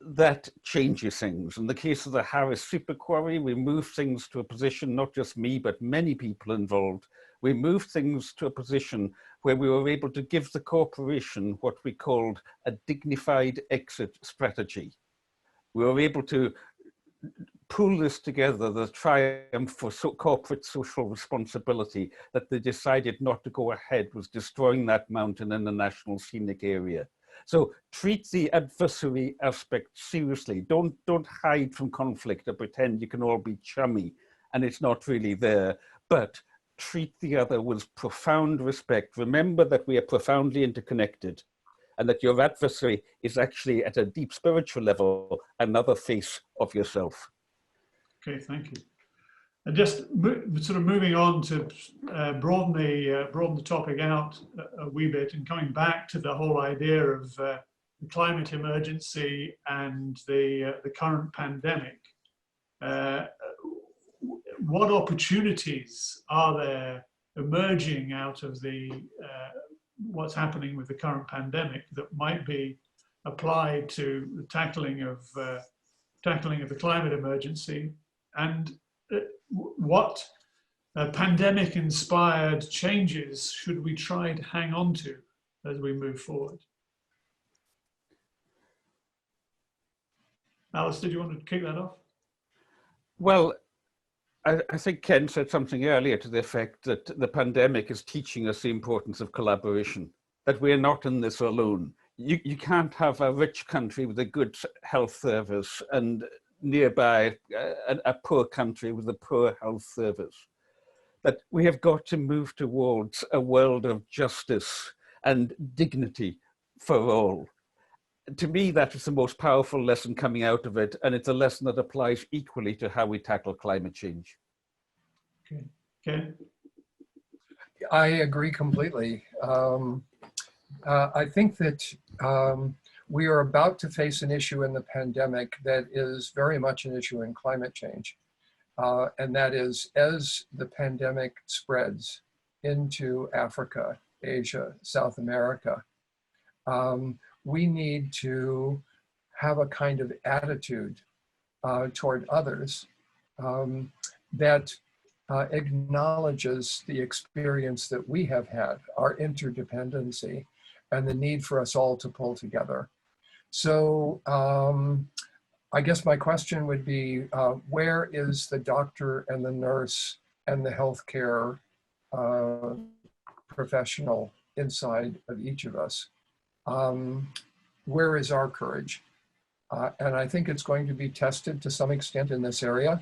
that changes things. In the case of the Harris super quarry, we moved things to a position, not just me, but many people involved. We moved things to a position where we were able to give the corporation what we called a dignified exit strategy. We were able to pull this together, the triumph for corporate social responsibility, that they decided not to go ahead with destroying that mountain in the national scenic area. So treat the adversary aspect seriously. Don't hide from conflict or pretend you can all be chummy and it's not really there, but treat the other with profound respect. Remember that we are profoundly interconnected and that your adversary is actually at a deep spiritual level, another face of yourself. Okay, thank you. And just sort of moving on to broaden the topic out a wee bit and coming back to the whole idea of the climate emergency and the current pandemic. What opportunities are there emerging out of what's happening with the current pandemic that might be applied to the tackling of the climate emergency, and what pandemic-inspired changes should we try to hang on to as we move forward? Alastair, do you want to kick that off? Well, I think Ken said something earlier to the effect that the pandemic is teaching us the importance of collaboration, that we are not in this alone. You can't have a rich country with a good health service and nearby a poor country with a poor health service. That we have got to move towards a world of justice and dignity for all. To me, that is the most powerful lesson coming out of it, and it's a lesson that applies equally to how we tackle climate change. Okay, Ken? I agree completely. I think that we are about to face an issue in the pandemic that is very much an issue in climate change. And that is, as the pandemic spreads into Africa, Asia, South America, we need to have a kind of attitude toward others that acknowledges the experience that we have had, our interdependency, and the need for us all to pull together. So I guess my question would be, where is the doctor and the nurse and the healthcare professional inside of each of us? Where is our courage? And I think it's going to be tested to some extent in this area,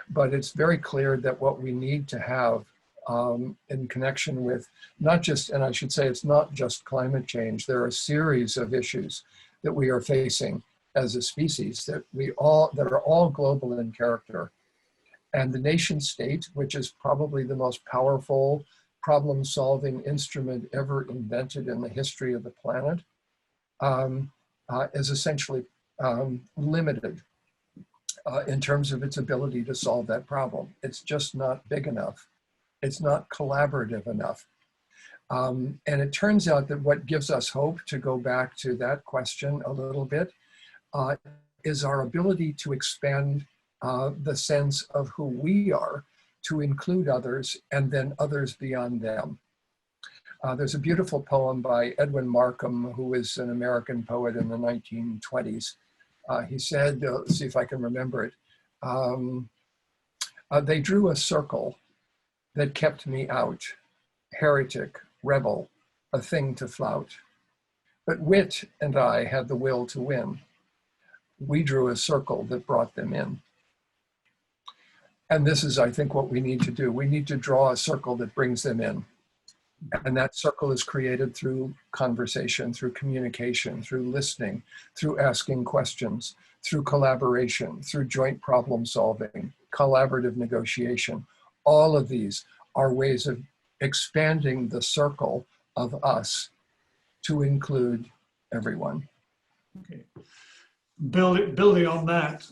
but it's very clear that what we need to have in connection with not just, and I should say it's not just climate change, there are a series of issues that we are facing as a species that are all global in character. And the nation state, which is probably the most powerful problem-solving instrument ever invented in the history of the planet, is essentially limited in terms of its ability to solve that problem. It's just not big enough. It's not collaborative enough. And it turns out that what gives us hope, to go back to that question a little bit, is our ability to expand the sense of who we are, to include others, and then others beyond them. There's a beautiful poem by Edwin Markham, who was an American poet in the 1920s. He said, let's see if I can remember it. They drew a circle that kept me out, heretic, rebel, a thing to flout. But wit and I had the will to win. We drew a circle that brought them in. And this is, I think, what we need to do. We need to draw a circle that brings them in. And that circle is created through conversation, through communication, through listening, through asking questions, through collaboration, through joint problem solving, collaborative negotiation. All of these are ways of expanding the circle of us to include everyone. Okay. Building on that,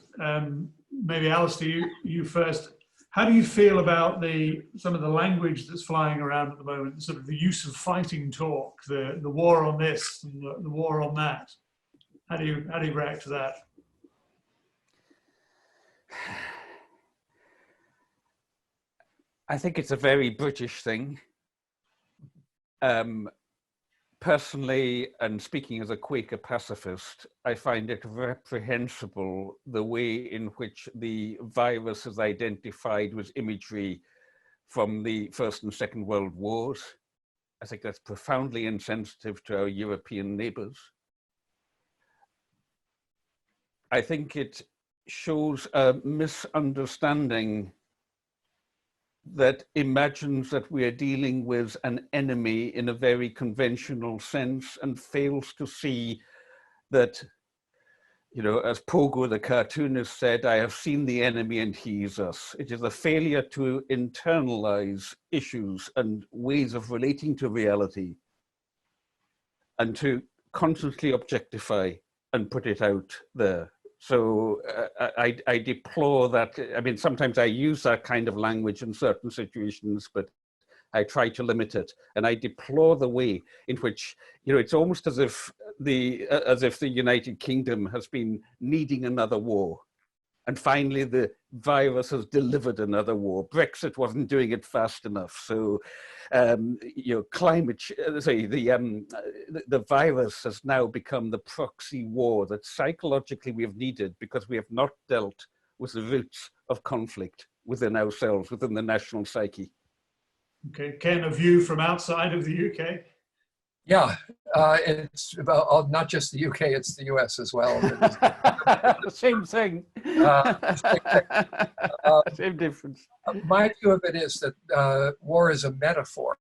maybe Alastair, you first. How do you feel about some of the language that's flying around at the moment, sort of the use of fighting talk, the war on this and the war on that? How do you react to that? I think it's a very British thing. Personally, and speaking as a Quaker pacifist, I find it reprehensible the way in which the virus is identified with imagery from the First and Second World Wars. I think that's profoundly insensitive to our European neighbors. I think it shows a misunderstanding that imagines that we are dealing with an enemy in a very conventional sense and fails to see that, you know, as Pogo the cartoonist said, I have seen the enemy and he is us. It is a failure to internalize issues and ways of relating to reality and to constantly objectify and put it out there. So I deplore that. I mean, sometimes I use that kind of language in certain situations, but I try to limit it. And I deplore the way in which, you know, it's almost as if the United Kingdom has been needing another war. And finally, the virus has delivered another war. Brexit wasn't doing it fast enough. So, you know, the virus has now become the proxy war that psychologically we have needed because we have not dealt with the roots of conflict within ourselves, within the national psyche. Okay, Ken, a view from outside of the UK? Yeah, it's about not just the UK, it's the US as well. Same thing. Same difference. My view of it is that war is a metaphor.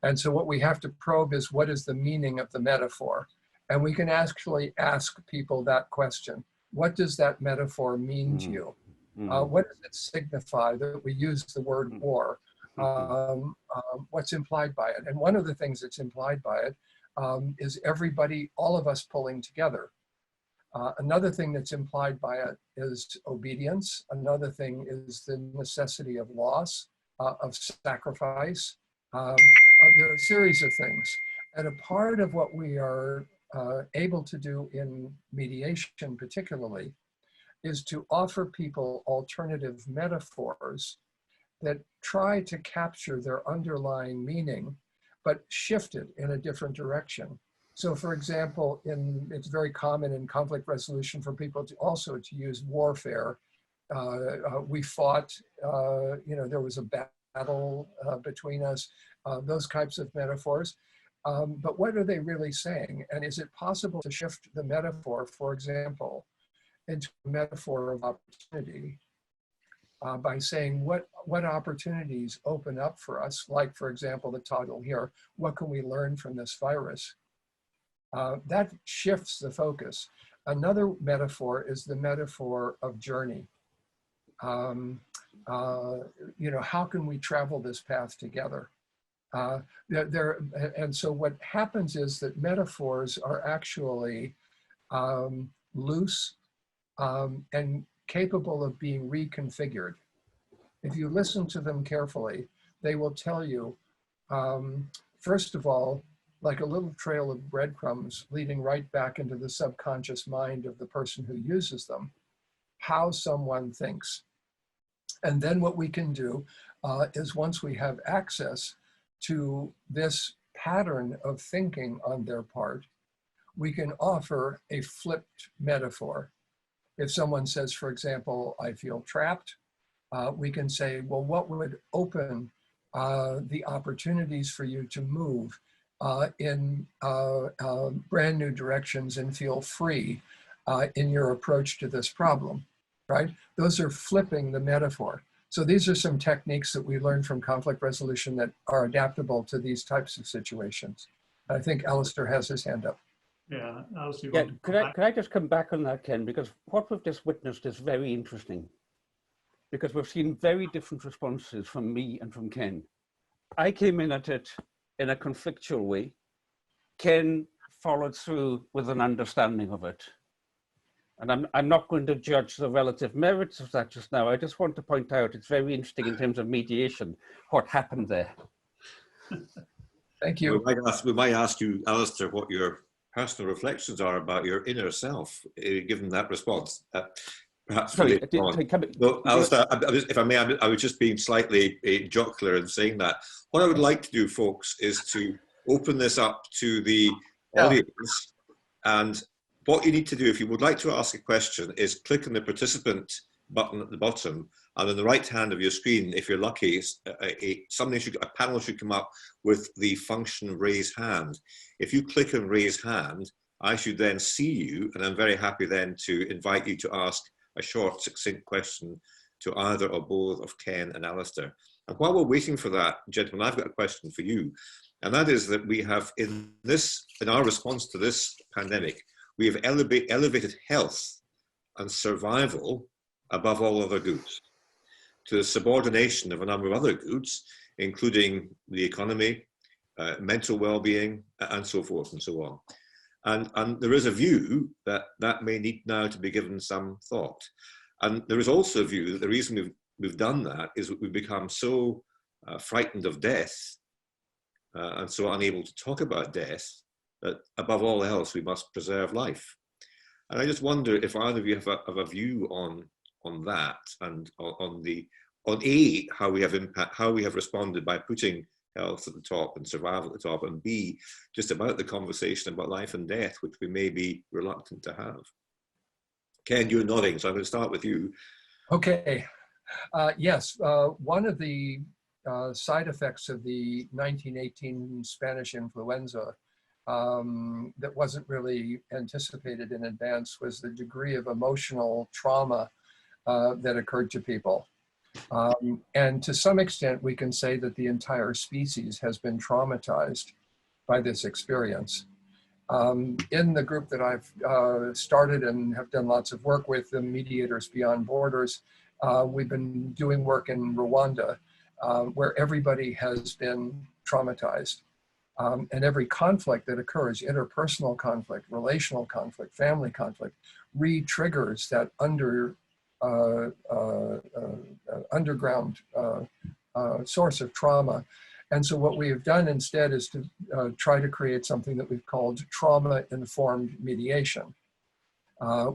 And so what we have to probe is, what is the meaning of the metaphor? And we can actually ask people that question. What does that metaphor mean to you? What does it signify that we use the word war? What's implied by it? And one of the things that's implied by it is everybody, all of us pulling together. Another thing that's implied by it is obedience. Another thing is the necessity of loss, of sacrifice. There are a series of things. And a part of what we are able to do in mediation particularly is to offer people alternative metaphors that try to capture their underlying meaning, but shift it in a different direction. So for example, it's very common in conflict resolution for people to also to use warfare. We fought, you know, there was a battle between us, those types of metaphors. But what are they really saying? And is it possible to shift the metaphor, for example, into a metaphor of opportunity? By saying what opportunities open up for us, like, for example, the title here, what can we learn from this virus? That shifts the focus. Another metaphor is the metaphor of journey. you know, how can we travel this path together? And so what happens is that metaphors are actually loose and capable of being reconfigured. If you listen to them carefully, they will tell you, first of all, like a little trail of breadcrumbs leading right back into the subconscious mind of the person who uses them, how someone thinks. And then what we can do is, once we have access to this pattern of thinking on their part, we can offer a flipped metaphor. If someone says, for example, I feel trapped, we can say, well, what would open the opportunities for you to move in brand new directions and feel free in your approach to this problem, right? Those are flipping the metaphor. So these are some techniques that we learned from conflict resolution that are adaptable to these types of situations. I think Alastair has his hand up. Yeah, Alastair. Yeah, could I just come back on that, Ken? Because what we've just witnessed is very interesting. Because we've seen very different responses from me and from Ken. I came in at it in a conflictual way. Ken followed through with an understanding of it. And I'm not going to judge the relative merits of that just now. I just want to point out it's very interesting in terms of mediation, what happened there. Thank you. We might ask you, Alastair, what your personal reflections are about your inner self, given that response. Perhaps Sorry, no, Alastair, if I may, I was just being slightly jocular in saying that. What I would like to do, folks, is to open this up to the audience. And what you need to do, if you would like to ask a question, is click on the participant button at the bottom, and on the right hand of your screen, if you're lucky, a panel should come up with the function raise hand. If you click on raise hand, I should then see you, and I'm very happy then to invite you to ask a short, succinct question to either or both of Ken and Alastair. And while we're waiting for that, gentlemen, I've got a question for you. And that is that we have, in our response to this pandemic, we have elevated health and survival above all other goods, to the subordination of a number of other goods, including the economy, mental well-being, and so forth and so on. And there is a view that that may need now to be given some thought. And there is also a view that the reason we've done that is that we've become so frightened of death and so unable to talk about death that above all else we must preserve life. And I just wonder if either of you have a view on that, and on how we have responded by putting health at the top and survival at the top, and B, just about the conversation about life and death, which we may be reluctant to have. Ken, you're nodding, so I'm going to start with you. Okay. Yes, one of the side effects of the 1918 Spanish influenza that wasn't really anticipated in advance was the degree of emotional trauma that occurred to people. And to some extent, we can say that the entire species has been traumatized by this experience. In the group that I've started and have done lots of work with, the Mediators Beyond Borders, we've been doing work in Rwanda, where everybody has been traumatized. And every conflict that occurs, interpersonal conflict, relational conflict, family conflict, re-triggers that underground source of trauma. And so what we have done instead is to try to create something that we've called trauma-informed mediation,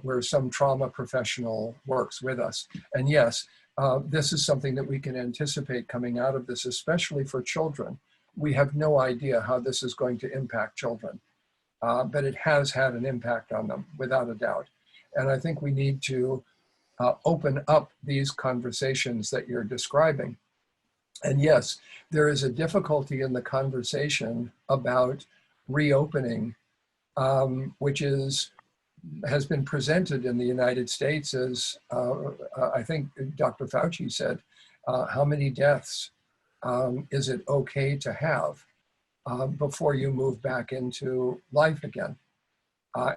where some trauma professional works with us. And yes, this is something that we can anticipate coming out of this, especially for children. We have no idea how this is going to impact children, but it has had an impact on them, without a doubt. And I think we need to open up these conversations that you're describing. And yes, there is a difficulty in the conversation about reopening, which has been presented in the United States as, I think Dr. Fauci said, how many deaths is it okay to have before you move back into life again?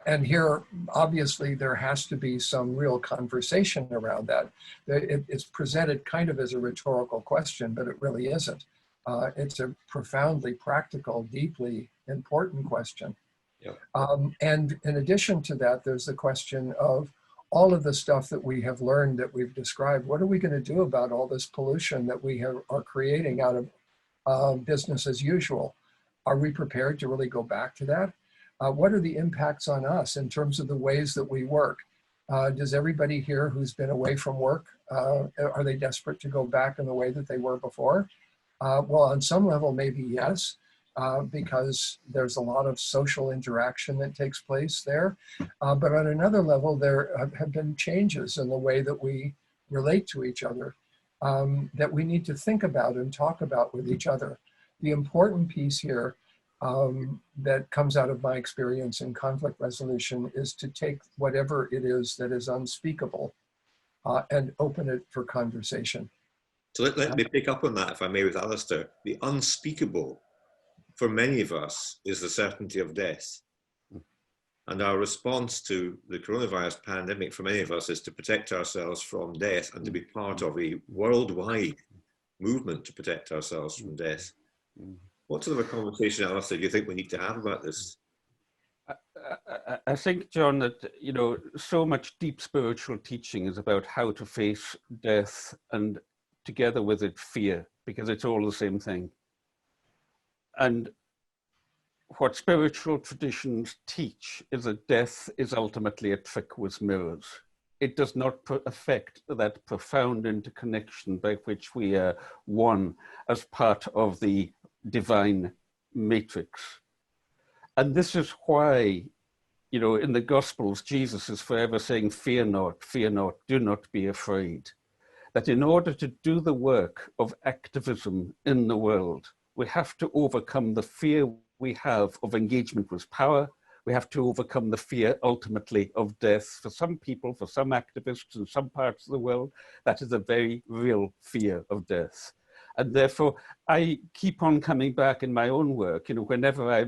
And here, obviously, there has to be some real conversation around that. It's presented kind of as a rhetorical question, but it really isn't. It's a profoundly practical, deeply important question. Yep. And in addition to that, there's the question of all of the stuff that we have learned, that we've described. What are we going to do about all this pollution that we are creating out of business as usual? Are we prepared to really go back to that? What are the impacts on us in terms of the ways that we work? Does everybody here who's been away from work, are they desperate to go back in the way that they were before? Well, on some level, maybe yes, because there's a lot of social interaction that takes place there. But on another level, there have been changes in the way that we relate to each other that we need to think about and talk about with each other. The important piece here that comes out of my experience in conflict resolution is to take whatever it is that is unspeakable and open it for conversation. So let me pick up on that, if I may, with Alastair. The unspeakable, for many of us, is the certainty of death. And our response to the coronavirus pandemic for many of us is to protect ourselves from death and to be part of a worldwide movement to protect ourselves from death. What sort of a conversation, Alastair, do you think we need to have about this? I think, John, that, you know, so much deep spiritual teaching is about how to face death and together with it fear, because it's all the same thing. And what spiritual traditions teach is that death is ultimately a trick with mirrors. It does not affect that profound interconnection by which we are one as part of the divine matrix. And this is why, you know, in the Gospels, Jesus is forever saying, fear not, do not be afraid. That in order to do the work of activism in the world, we have to overcome the fear we have of engagement with power. We have to overcome the fear, ultimately, of death. For some people, for some activists in some parts of the world, that is a very real fear of death. And therefore, I keep on coming back in my own work, you know, whenever I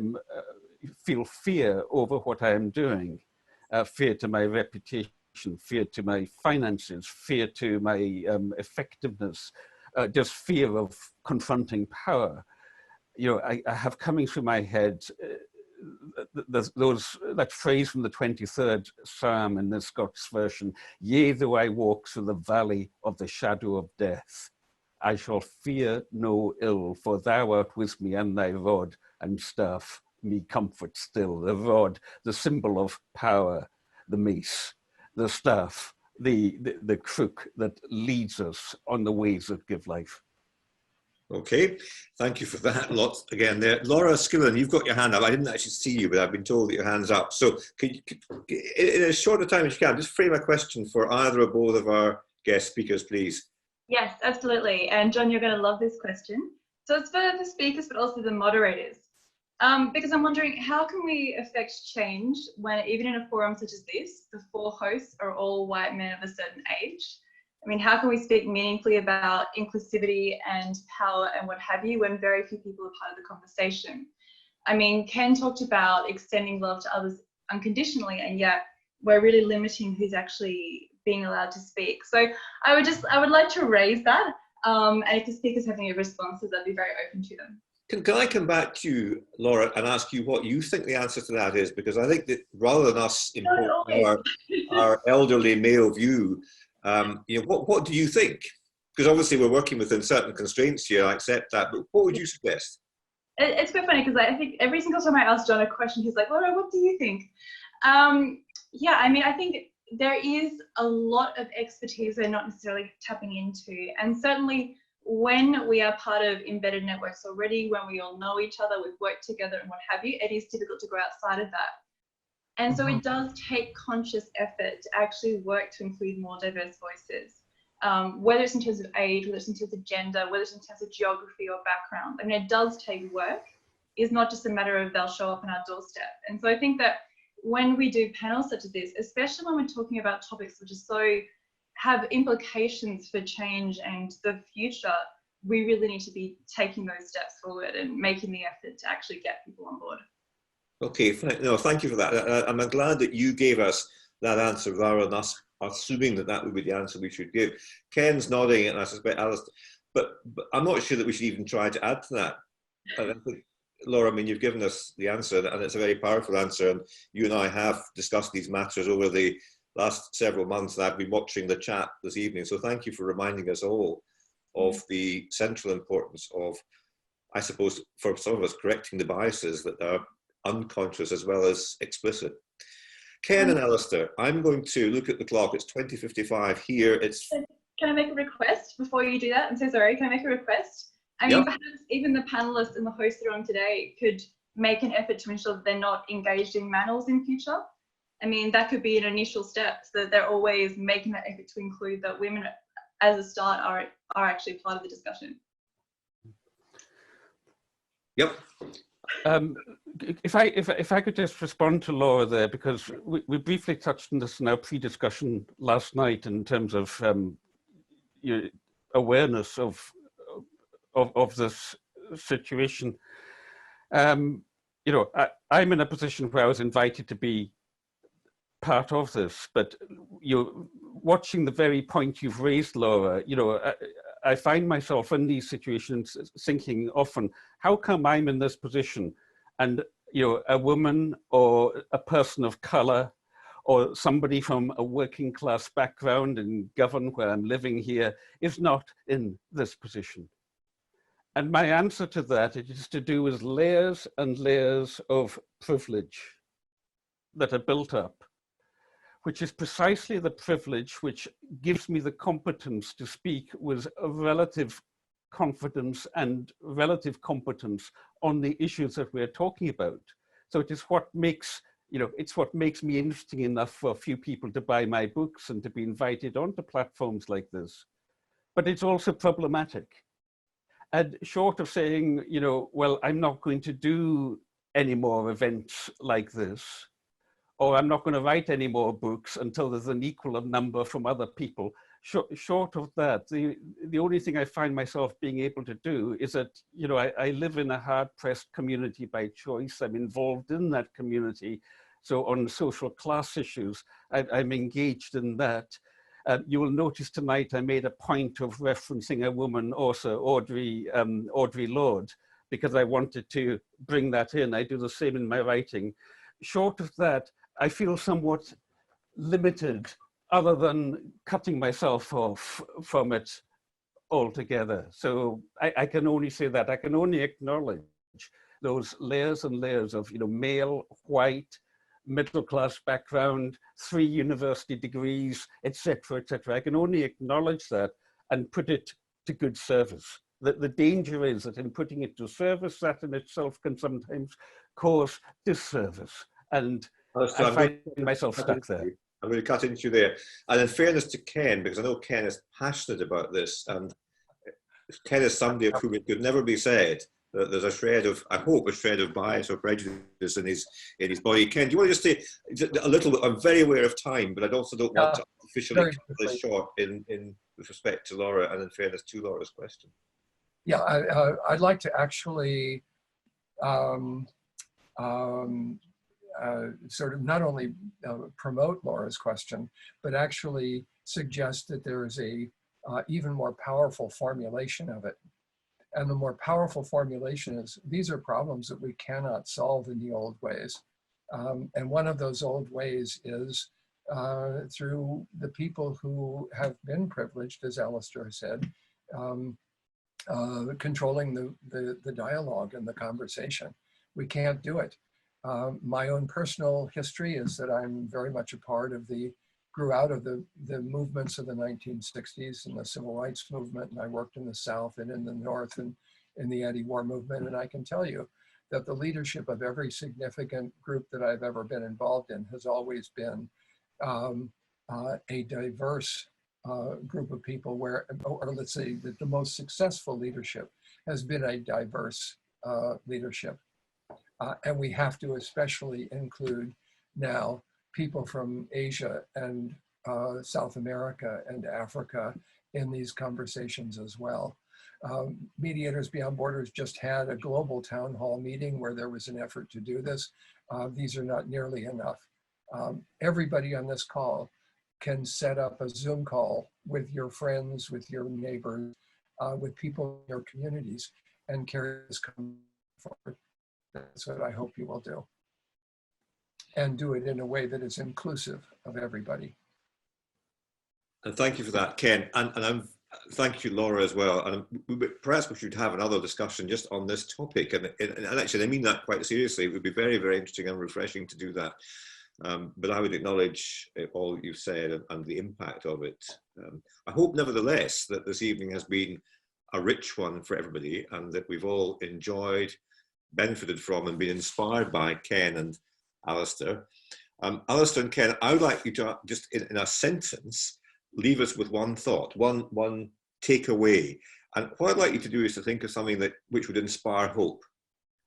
feel fear over what I am doing, fear to my reputation, fear to my finances, fear to my effectiveness, just fear of confronting power. You know, I have coming through my head that phrase from the 23rd Psalm in the Scots version, yea, though I walk through the valley of the shadow of death, I shall fear no ill, for thou art with me, and thy rod and staff me comfort still. The rod, the symbol of power, the mace, the staff, the crook that leads us on the ways that give life. Okay, thank you for that. Lots again there. Laura Skillen, you've got your hand up. I didn't actually see you, but I've been told that your hand's up. So could you, in as short a time as you can, just frame a question for either or both of our guest speakers, please. Yes, absolutely. And John, you're going to love this question. So it's for the speakers, but also the moderators. Because I'm wondering, how can we affect change when, even in a forum such as this, the 4 hosts are all white men of a certain age? I mean, how can we speak meaningfully about inclusivity and power and what have you when very few people are part of the conversation? I mean, Ken talked about extending love to others unconditionally, and yet we're really limiting who's actually being allowed to speak. So I would like to raise that. And if the speakers have any responses, I'd be very open to them. Can I come back to you, Laura, and ask you what you think the answer to that is? Because I think that rather than us impose our elderly male view, you know, what do you think? Because obviously we're working within certain constraints here, I accept that, but what would you suggest? It's quite funny because I think every single time I ask John a question, he's like, Laura, what do you think? Yeah, I mean, I think there is a lot of expertise we're not necessarily tapping into. And certainly when we are part of embedded networks already, when we all know each other, we've worked together and what have you, it is difficult to go outside of that. And so it does take conscious effort to actually work to include more diverse voices, whether it's in terms of age, whether it's in terms of gender, whether it's in terms of geography or background. I mean, it does take work. It's not just a matter of they'll show up on our doorstep. And so I think that when we do panels such as this, especially when we're talking about topics which are have implications for change and the future, we really need to be taking those steps forward and making the effort to actually get people on board. Okay, no, thank you for that. I'm glad that you gave us that answer rather than us assuming that that would be the answer we should give. Ken's nodding, and I suspect Alastair, but I'm not sure that we should even try to add to that. I think, Laura, I mean, you've given us the answer, and it's a very powerful answer, and you and I have discussed these matters over the last several months, and I've been watching the chat this evening, so thank you for reminding us all of the central importance of, I suppose, for some of us, correcting the biases that are unconscious as well as explicit. Ken and Alastair, I'm going to look at the clock. It's 20:55 here. It's. Can I make a request before you do that? I'm so sorry. Can I make a request? I mean, perhaps even the panelists and the hosts that are on today could make an effort to ensure that they're not engaged in manuals in future. I mean, that could be an initial step, so that they're always making that effort to include that women as a start are actually part of the discussion. Yep. If I could just respond to Laura there, because we briefly touched on this in our pre-discussion last night in terms of awareness of this situation. I'm in a position where I was invited to be part of this, but watching the very point you've raised, Laura, I find myself in these situations thinking often, how come I'm in this position and a woman or a person of color or somebody from a working class background in Govan, where I'm living here, is not in this position? And my answer to that is to do with layers and layers of privilege that are built up, which is precisely the privilege which gives me the competence to speak with a relative confidence and relative competence on the issues that we're talking about. So it is what makes, it's what makes me interesting enough for a few people to buy my books and to be invited onto platforms like this. But it's also problematic. And short of saying, well, I'm not going to do any more events like this, or I'm not going to write any more books until there's an equal number from other people. Short of that, the only thing I find myself being able to do is that, I live in a hard-pressed community by choice. I'm involved in that community. So on social class issues, I'm engaged in that. You will notice tonight I made a point of referencing a woman, also Audrey Lorde, because I wanted to bring that in. I do the same in my writing. Short of that, I feel somewhat limited, other than cutting myself off from it altogether. So I can only say that. I can only acknowledge those layers and layers of male, white, middle-class background, 3 university degrees, etc., etc. I can only acknowledge that and put it to good service. The danger is that in putting it to service, that in itself can sometimes cause disservice. And I find myself stuck there. I'm going to cut into you there. And in fairness to Ken, because I know Ken is passionate about this, and Ken is somebody of whom it could never be said that there's a shred of, I hope, a shred of bias or prejudice in his body. Ken, do you want to just say a little bit? I'm very aware of time, but I also don't want to officially cut this short with respect to Laura and in fairness to Laura's question. Yeah, I'd like to actually sort of not only promote Laura's question, but actually suggest that there is a even more powerful formulation of it. And the more powerful formulation is, these are problems that we cannot solve in the old ways. And one of those old ways is through the people who have been privileged, as Alastair said, controlling the dialogue and the conversation. We can't do it. My own personal history is that I'm very much a part of grew out of the movements of the 1960s and the civil rights movement, and I worked in the South and in the North and in the anti-war movement, and I can tell you that the leadership of every significant group that I've ever been involved in has always been a diverse group of people or let's say that the most successful leadership has been a diverse leadership. And we have to especially include now people from Asia and South America and Africa in these conversations as well. Mediators Beyond Borders just had a global town hall meeting where there was an effort to do this. These are not nearly enough. Everybody on this call can set up a Zoom call with your friends, with your neighbors, with people in your communities, and carry this forward. That's what I hope you will do. And do it in a way that is inclusive of everybody. And thank you for that, Ken. And thank you, Laura, as well. And perhaps we should have another discussion just on this topic. And actually, I mean that quite seriously. It would be very, very interesting and refreshing to do that. But I would acknowledge all you've said and the impact of it. I hope, nevertheless, that this evening has been a rich one for everybody and that we've all enjoyed, benefited from, and been inspired by Ken and Alastair. Alastair and Ken, I would like you to just, in a sentence, leave us with one thought, one takeaway. And what I'd like you to do is to think of something which would inspire hope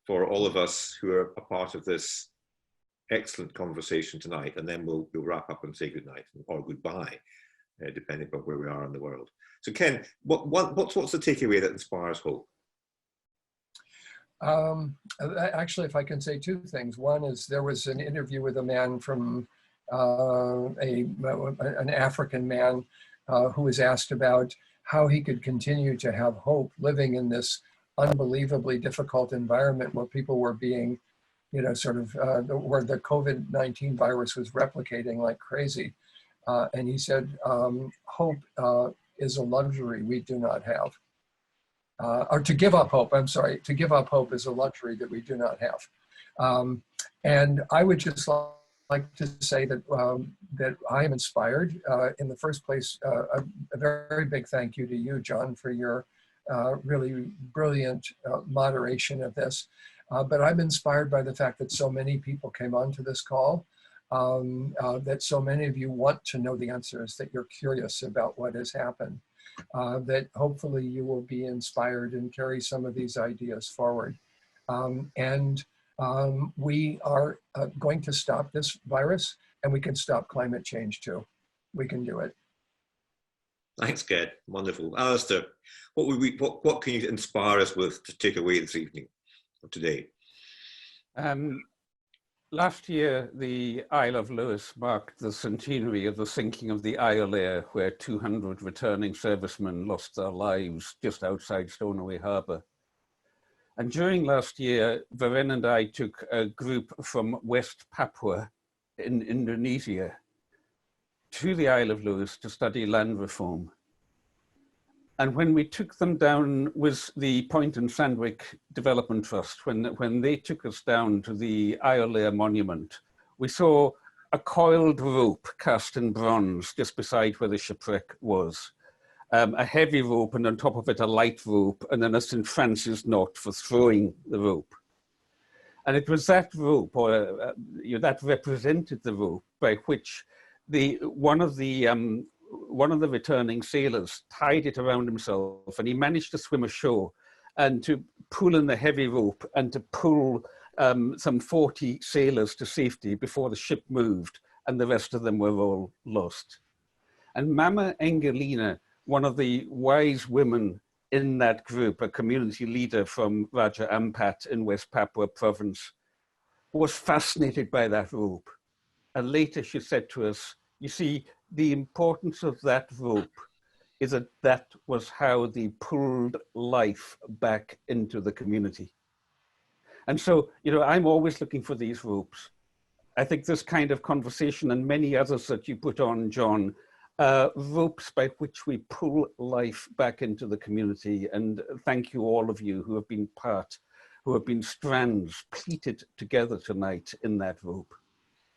for all of us who are a part of this excellent conversation tonight, and then we'll wrap up and say goodnight or goodbye, depending on where we are in the world. So Ken, what's the takeaway that inspires hope? Actually, if I can say two things. One is there was an interview with a man from an African man who was asked about how he could continue to have hope living in this unbelievably difficult environment where people were being, sort of where the COVID-19 virus was replicating like crazy. And he said, hope is a luxury we do not have. Or to give up hope, I'm sorry, to give up hope is a luxury that we do not have. And I would just like to say that that I am inspired. In the first place, a very big thank you to you, John, for your really brilliant moderation of this. But I'm inspired by the fact that so many people came onto this call, that so many of you want to know the answers, that you're curious about what has happened, that hopefully you will be inspired and carry some of these ideas forward. We are going to stop this virus, and we can stop climate change too. We can do it. Thanks, Ken. Wonderful. Alastair, what can you inspire us with to take away this evening or today? Last year, the Isle of Lewis marked the centenary of the sinking of the Alastair, where 200 returning servicemen lost their lives just outside Stowaway Harbour. And during last year, Varen and I took a group from West Papua in Indonesia to the Isle of Lewis to study land reform. And when we took them down with the Point and Sandwich Development Trust, when they took us down to the Alastair monument, we saw a coiled rope cast in bronze just beside where the shipwreck was. A heavy rope, and on top of it a light rope, and then a St. Francis knot for throwing the rope. And it was that rope, or that represented the rope, by which one of the returning sailors tied it around himself, and he managed to swim ashore and to pull in the heavy rope and to pull some 40 sailors to safety before the ship moved, and the rest of them were all lost. And Mama Engelina, one of the wise women in that group, a community leader from Raja Ampat in West Papua province, was fascinated by that rope. And later she said to us, you see, the importance of that rope is that was how they pulled life back into the community. And so, I'm always looking for these ropes. I think this kind of conversation and many others that you put on, John, ropes by which we pull life back into the community. And thank you, all of you who have been strands pleated together tonight in that rope.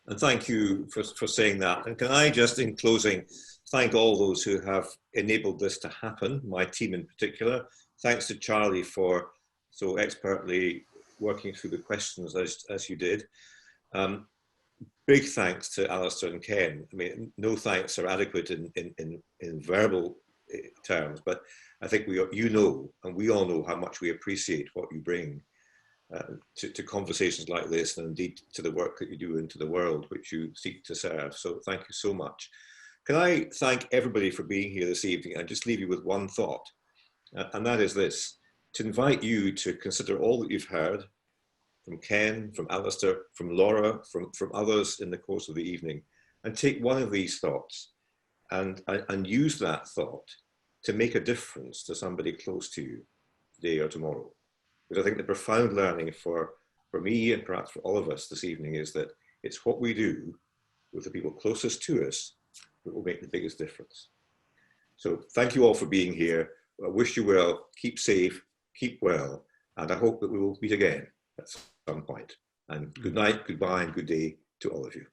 And thank you for saying that. And can I just, in closing, thank all those who have enabled this to happen, my team in particular. Thanks to Charlie for so expertly working through the questions as you did. Big thanks to Alastair and Ken. I mean, no thanks are adequate in verbal terms, but I think we all know how much we appreciate what you bring to conversations like this, and indeed to the work that you do into the world which you seek to serve. So thank you so much. Can I thank everybody for being here this evening and just leave you with one thought? and that is this: to invite you to consider all that you've heard from Ken, from Alastair, from Laura, from others in the course of the evening, and take one of these thoughts and use that thought to make a difference to somebody close to you today or tomorrow. Because I think the profound learning for me and perhaps for all of us this evening is that it's what we do with the people closest to us that will make the biggest difference. So thank you all for being here. I wish you well, keep safe, keep well, and I hope that we will meet again at some point. And good night, goodbye, and good day to all of you.